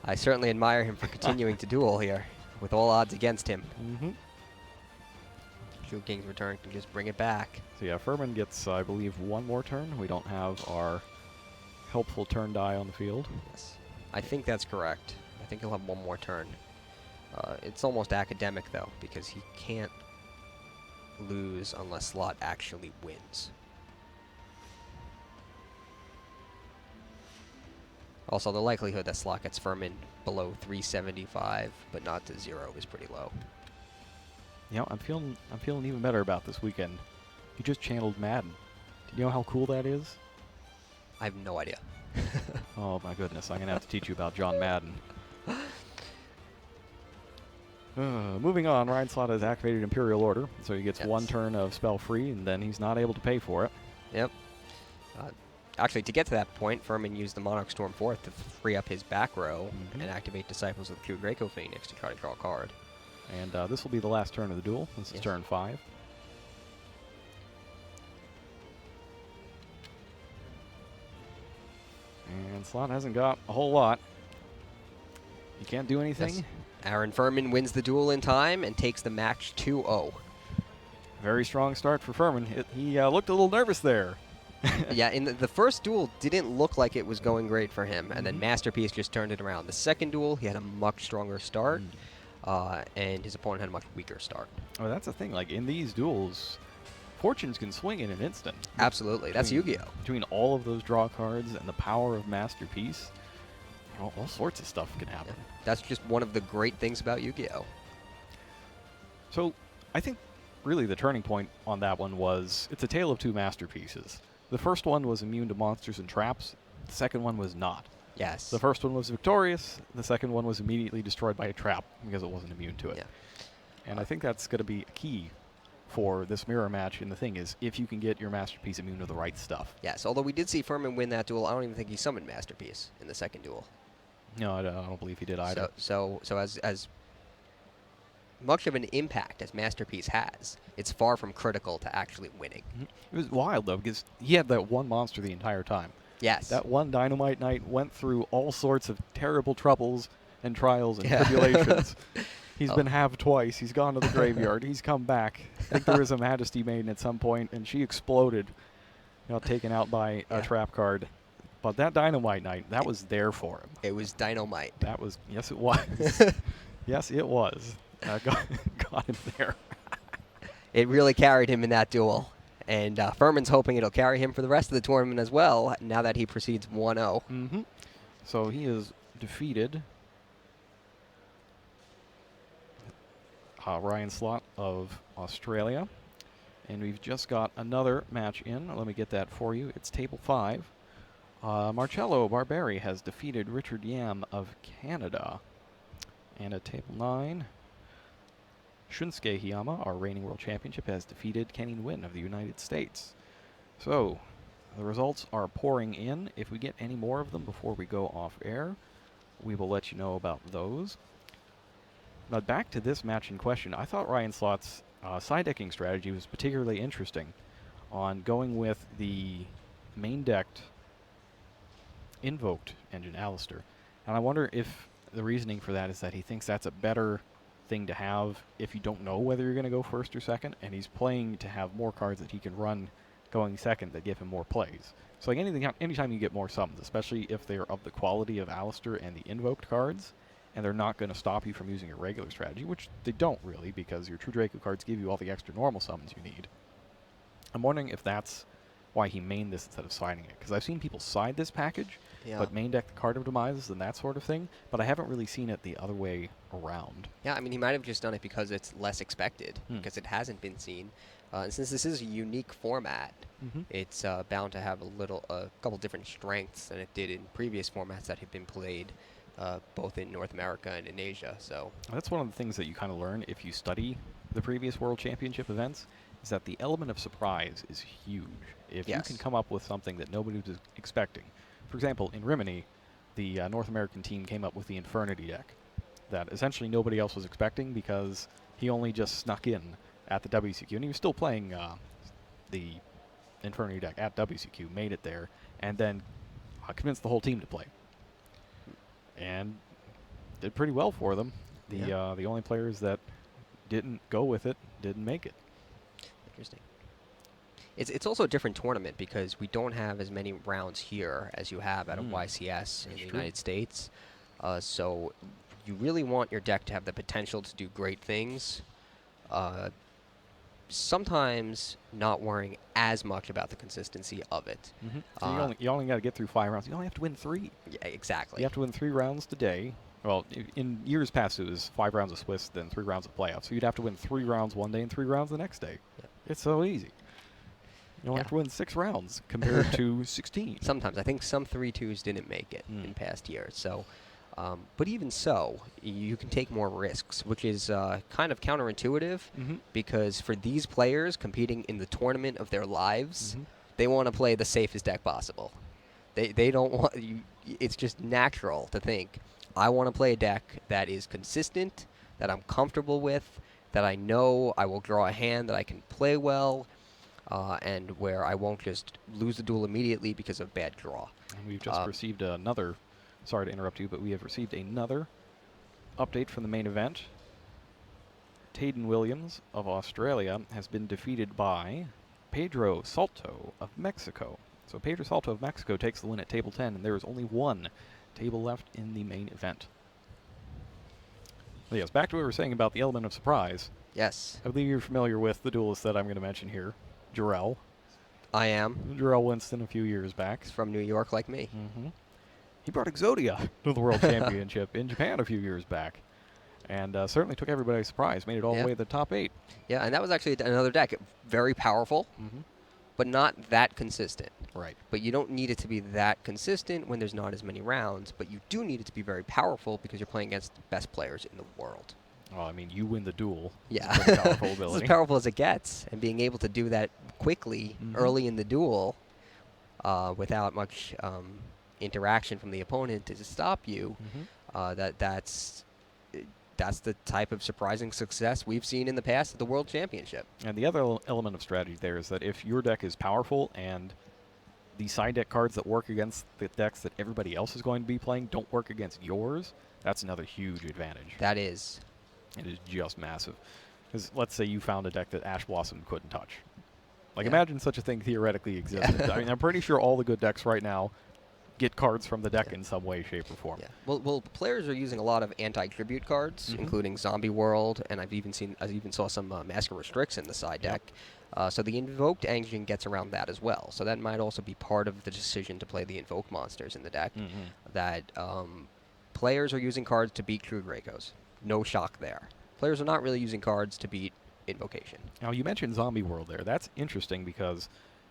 I certainly admire him for continuing to duel here, with all odds against him. Mm-hmm. Shield King's return can just bring it back. So yeah, Furman gets, I believe, one more turn. We don't have our helpful turn die on the field. Yes, I think that's correct. I think he'll have one more turn. It's almost academic, though, because he can't lose unless Slot actually wins. Also, the likelihood that Slot gets Furman below 375, but not to 0, is pretty low. You know, I'm feeling even better about this weekend. You just channeled Madden. Do you know how cool that is? I have no idea. Oh my goodness, I'm gonna have to teach you about John Madden. Moving on, Ryan Slot has activated Imperial Order, so he gets one turn of spell free, and then he's not able to pay for it. Yep. Actually, to get to that point, Furman used the Monarch Storm 4th to free up his back row and activate Disciples of the True Draco Phoenix to try to draw a card. And this will be the last turn of the duel. This is turn 5. And Slot hasn't got a whole lot. He can't do anything. Yes. Aaron Furman wins the duel in time and takes the match 2-0. Very strong start for Furman. He looked a little nervous there. Yeah, in the first duel, didn't look like it was going great for him, and then Masterpiece just turned it around. The second duel, he had a much stronger start, and his opponent had a much weaker start. Oh, that's the thing. Like, in these duels, fortunes can swing in an instant. Absolutely. That's Yu-Gi-Oh! Between all of those draw cards and the power of Masterpiece, you know, all sorts of stuff can happen. Yeah. That's just one of the great things about Yu-Gi-Oh! So, I think really the turning point on that one was it's a tale of two masterpieces. The first one was immune to monsters and traps. The second one was not. Yes. The first one was victorious. The second one was immediately destroyed by a trap because it wasn't immune to it. Yeah. And I think that's going to be a key for this mirror match. And the thing is, if you can get your masterpiece immune to the right stuff. Yes, although we did see Furman win that duel, I don't even think he summoned Masterpiece in the second duel. No, I don't believe he did either. So as much of an impact as Masterpiece has, it's far from critical to actually winning. It was wild, though, because he had that one monster the entire time. Yes. That one Dynamite Knight went through all sorts of terrible troubles and trials and tribulations. He's been halved twice. He's gone to the graveyard. He's come back. I think there was a Majesty Maiden at some point, and she exploded, taken out by a trap card. But that Dynamite Knight, that was there for him. It was Dynamite. That was, yes, it was. Yes, it was. Got him there. It really carried him in that duel. And Furman's hoping it'll carry him for the rest of the tournament as well, now that he proceeds 1-0. Mm-hmm. So he is defeated Ryan Slott of Australia. And we've just got another match in. Let me get that for you. It's Table 5. Marcello Barberi has defeated Richard Yam of Canada. And at Table 9, Shunsuke Hiyama, our reigning world championship, has defeated Kenny Nguyen of the United States. So, the results are pouring in. If we get any more of them before we go off air, we will let you know about those. But back to this match in question, I thought Ryan Slott's side decking strategy was particularly interesting on going with the main decked invoked engine, Alistair. And I wonder if the reasoning for that is that he thinks that's a better thing to have if you don't know whether you're going to go first or second, and he's playing to have more cards that he can run going second that give him more plays. So like anytime you get more summons, especially if they're of the quality of Alistair and the invoked cards, and they're not going to stop you from using your regular strategy, which they don't really, because your True Draco cards give you all the extra normal summons you need. I'm wondering if that's why he mained this instead of siding it, because I've seen people side this package, but main deck the Card of Demises and that sort of thing, but I haven't really seen it the other way around. Yeah, I mean, he might have just done it because it's less expected, because it hasn't been seen. And since this is a unique format, it's bound to have a couple different strengths than it did in previous formats that have been played, both in North America and in Asia. So that's one of the things that you kind of learn if you study the previous World Championship events, is that the element of surprise is huge. If you can come up with something that nobody was expecting. For example, in Rimini, the North American team came up with the Infernity deck that essentially nobody else was expecting, because he only just snuck in at the WCQ, and he was still playing the Infernity deck at WCQ, made it there, and then convinced the whole team to play. And did pretty well for them. The only players that didn't go with it didn't make it. Interesting. It's also a different tournament because we don't have as many rounds here as you have at a YCS in the United States. So you really want your deck to have the potential to do great things. Sometimes not worrying as much about the consistency of it. So you only got to get through 5 rounds. You only have to win 3. Yeah, exactly. You have to win 3 rounds today. Well, in years past, it was 5 rounds of Swiss, then 3 rounds of playoffs. So you'd have to win 3 rounds one day and 3 rounds the next day. Yep. It's so easy. You only have to win 6 rounds compared to 16. Sometimes. I think some 3-2s didn't make it in past years. So, but even so, you can take more risks, which is kind of counterintuitive because for these players competing in the tournament of their lives, they want to play the safest deck possible. They don't want it's just natural to think, I want to play a deck that is consistent, that I'm comfortable with, that I know I will draw a hand that I can play well, and where I won't just lose the duel immediately because of bad draw. And we've just received another, sorry to interrupt you, but we have received another update from the main event. Tayden Williams of Australia has been defeated by Pedro Salto of Mexico. So Pedro Salto of Mexico takes the win at Table 10, and there is only one table left in the main event. But yes, back to what we were saying about the element of surprise. Yes. I believe you're familiar with the duelist that I'm going to mention here, Jarrell. I am. Jarrell Winston a few years back. He's from New York like me. He brought Exodia to the World Championship in Japan a few years back. And certainly took everybody by surprise, made it all the way to the top 8. Yeah, and that was actually another deck. Very powerful, but not that consistent. Right. But you don't need it to be that consistent when there's not as many rounds, but you do need it to be very powerful because you're playing against the best players in the world. Well, I mean, you win the duel. Yeah. It's a powerful It's ability. as powerful as it gets, and being able to do that quickly, early in the duel, without much interaction from the opponent to stop you, that's the type of surprising success we've seen in the past at the World Championship. And the other element of strategy there is that if your deck is powerful and the side deck cards that work against the decks that everybody else is going to be playing don't work against yours, that's another huge advantage. That is. It is just massive. Because let's say you found a deck that Ash Blossom couldn't touch. Like, Yeah. imagine such a thing theoretically existed. I mean, I'm pretty sure all the good decks right now get cards from the deck in some way, shape, or form. Yeah. Well, players are using a lot of anti-tribute cards, including Zombie World, and I even saw some Masker Restricts in the side deck. So the Invoked engine gets around that as well. So that might also be part of the decision to play the Invoke monsters in the deck. That players are using cards to beat True Greykos. No shock there. Players are not really using cards to beat Invocation. Now, you mentioned Zombie World there. That's interesting because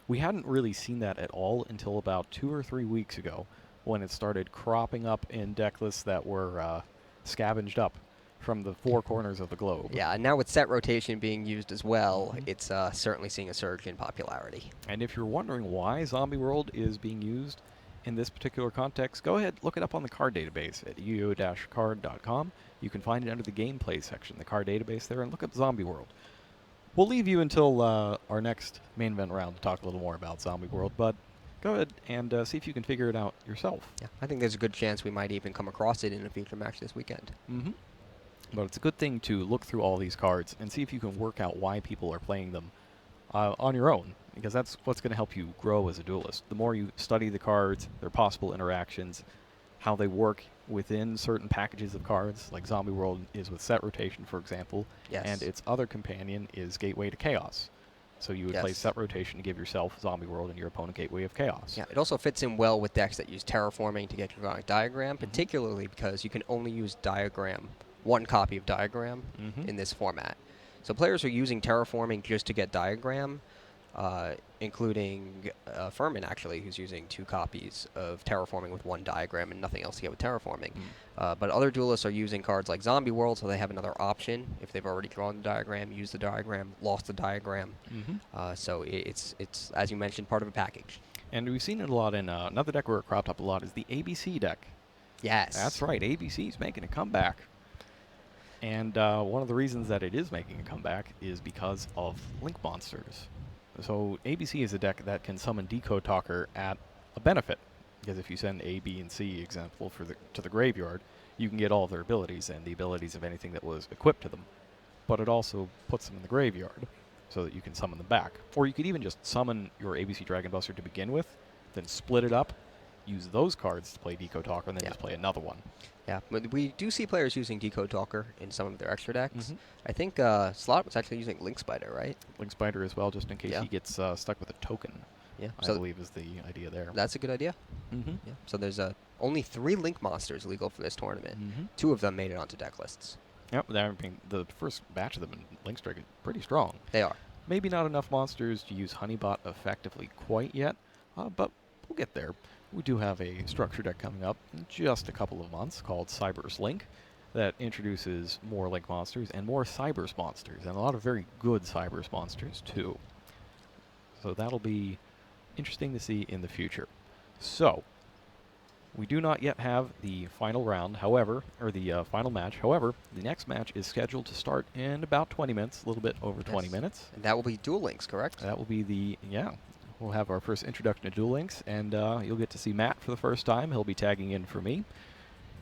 we hadn't really seen that at all until about 2 or 3 weeks ago when it started cropping up in deck lists that were scavenged up from the 4 corners of the globe. Yeah, and now with set rotation being used as well, it's certainly seeing a surge in popularity. And if you're wondering why Zombie World is being used in this particular context, go ahead, look it up on the card database at yu-card.com. You can find it under the gameplay section, the card database there, and look up Zombie World. We'll leave you until our next main event round to talk a little more about Zombie World, but go ahead and see if you can figure it out yourself. Yeah, I think there's a good chance we might even come across it in a future match this weekend. But it's a good thing to look through all these cards and see if you can work out why people are playing them on your own, because that's what's going to help you grow as a duelist. The more you study the cards, their possible interactions, how they work within certain packages of cards, like Zombie World is with set rotation, for example, and its other companion is Gateway to Chaos. So you would play set rotation to give yourself Zombie World and your opponent Gateway of Chaos. Yeah, it also fits in well with decks that use terraforming to get your diagram, particularly because you can only use one copy of diagram in this format. So players are using terraforming just to get diagram, including Furman, actually, who's using 2 copies of terraforming with 1 diagram and nothing else to get with terraforming. But other duelists are using cards like Zombie World, so they have another option. If they've already drawn the diagram, used the diagram, lost the diagram. So it's, as you mentioned, part of a package. And we've seen it a lot in another deck where it cropped up a lot is the ABC deck. Yes. That's right, ABC's making a comeback. And one of the reasons that it is making a comeback is because of Link Monsters. So ABC is a deck that can summon Decode Talker at a benefit, because if you send A, B, and C, example, to the graveyard, you can get all of their abilities and the abilities of anything that was equipped to them. But it also puts them in the graveyard so that you can summon them back. Or you could even just summon your ABC Dragon Buster to begin with, then split it up, use those cards to play Decode Talker, and then just play another one. Yeah, but we do see players using Decode Talker in some of their extra decks. I think Slot was actually using Link Spider, right? Link Spider as well, just in case he gets stuck with a token. Yeah, I believe is the idea there. That's a good idea. Yeah. So there's only 3 Link monsters legal for this tournament. 2 of them made it onto deck lists. Yep, the first batch of them in Link Strike is pretty strong. They are. Maybe not enough monsters to use Honeybot effectively quite yet, but we'll get there. We do have a structure deck coming up in just a couple of months called Cyber's Link that introduces more Link monsters and more Cyber's monsters, and a lot of very good Cyber's monsters too. So that'll be interesting to see in the future. So, we do not yet have the final round, however, or the final match. However, the next match is scheduled to start in about 20 minutes, a little bit over 20 minutes. And that will be Duel Links, correct? That will be we'll have our first introduction to Duel Links, and you'll get to see Matt for the first time. He'll be tagging in for me,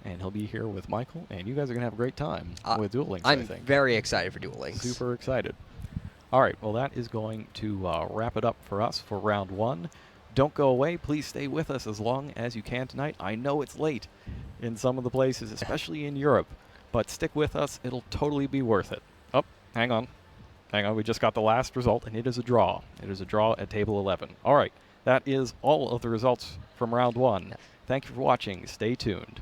and he'll be here with Michael, and you guys are going to have a great time with Duel Links, I think. I'm very excited for Duel Links. Super excited. All right, well, that is going to wrap it up for us for round 1. Don't go away. Please stay with us as long as you can tonight. I know it's late in some of the places, especially in Europe, but stick with us. It'll totally be worth it. Oh, hang on. We just got the last result, and it is a draw. It is a draw at table 11. All right, that is all of the results from round 1. Thank you for watching. Stay tuned.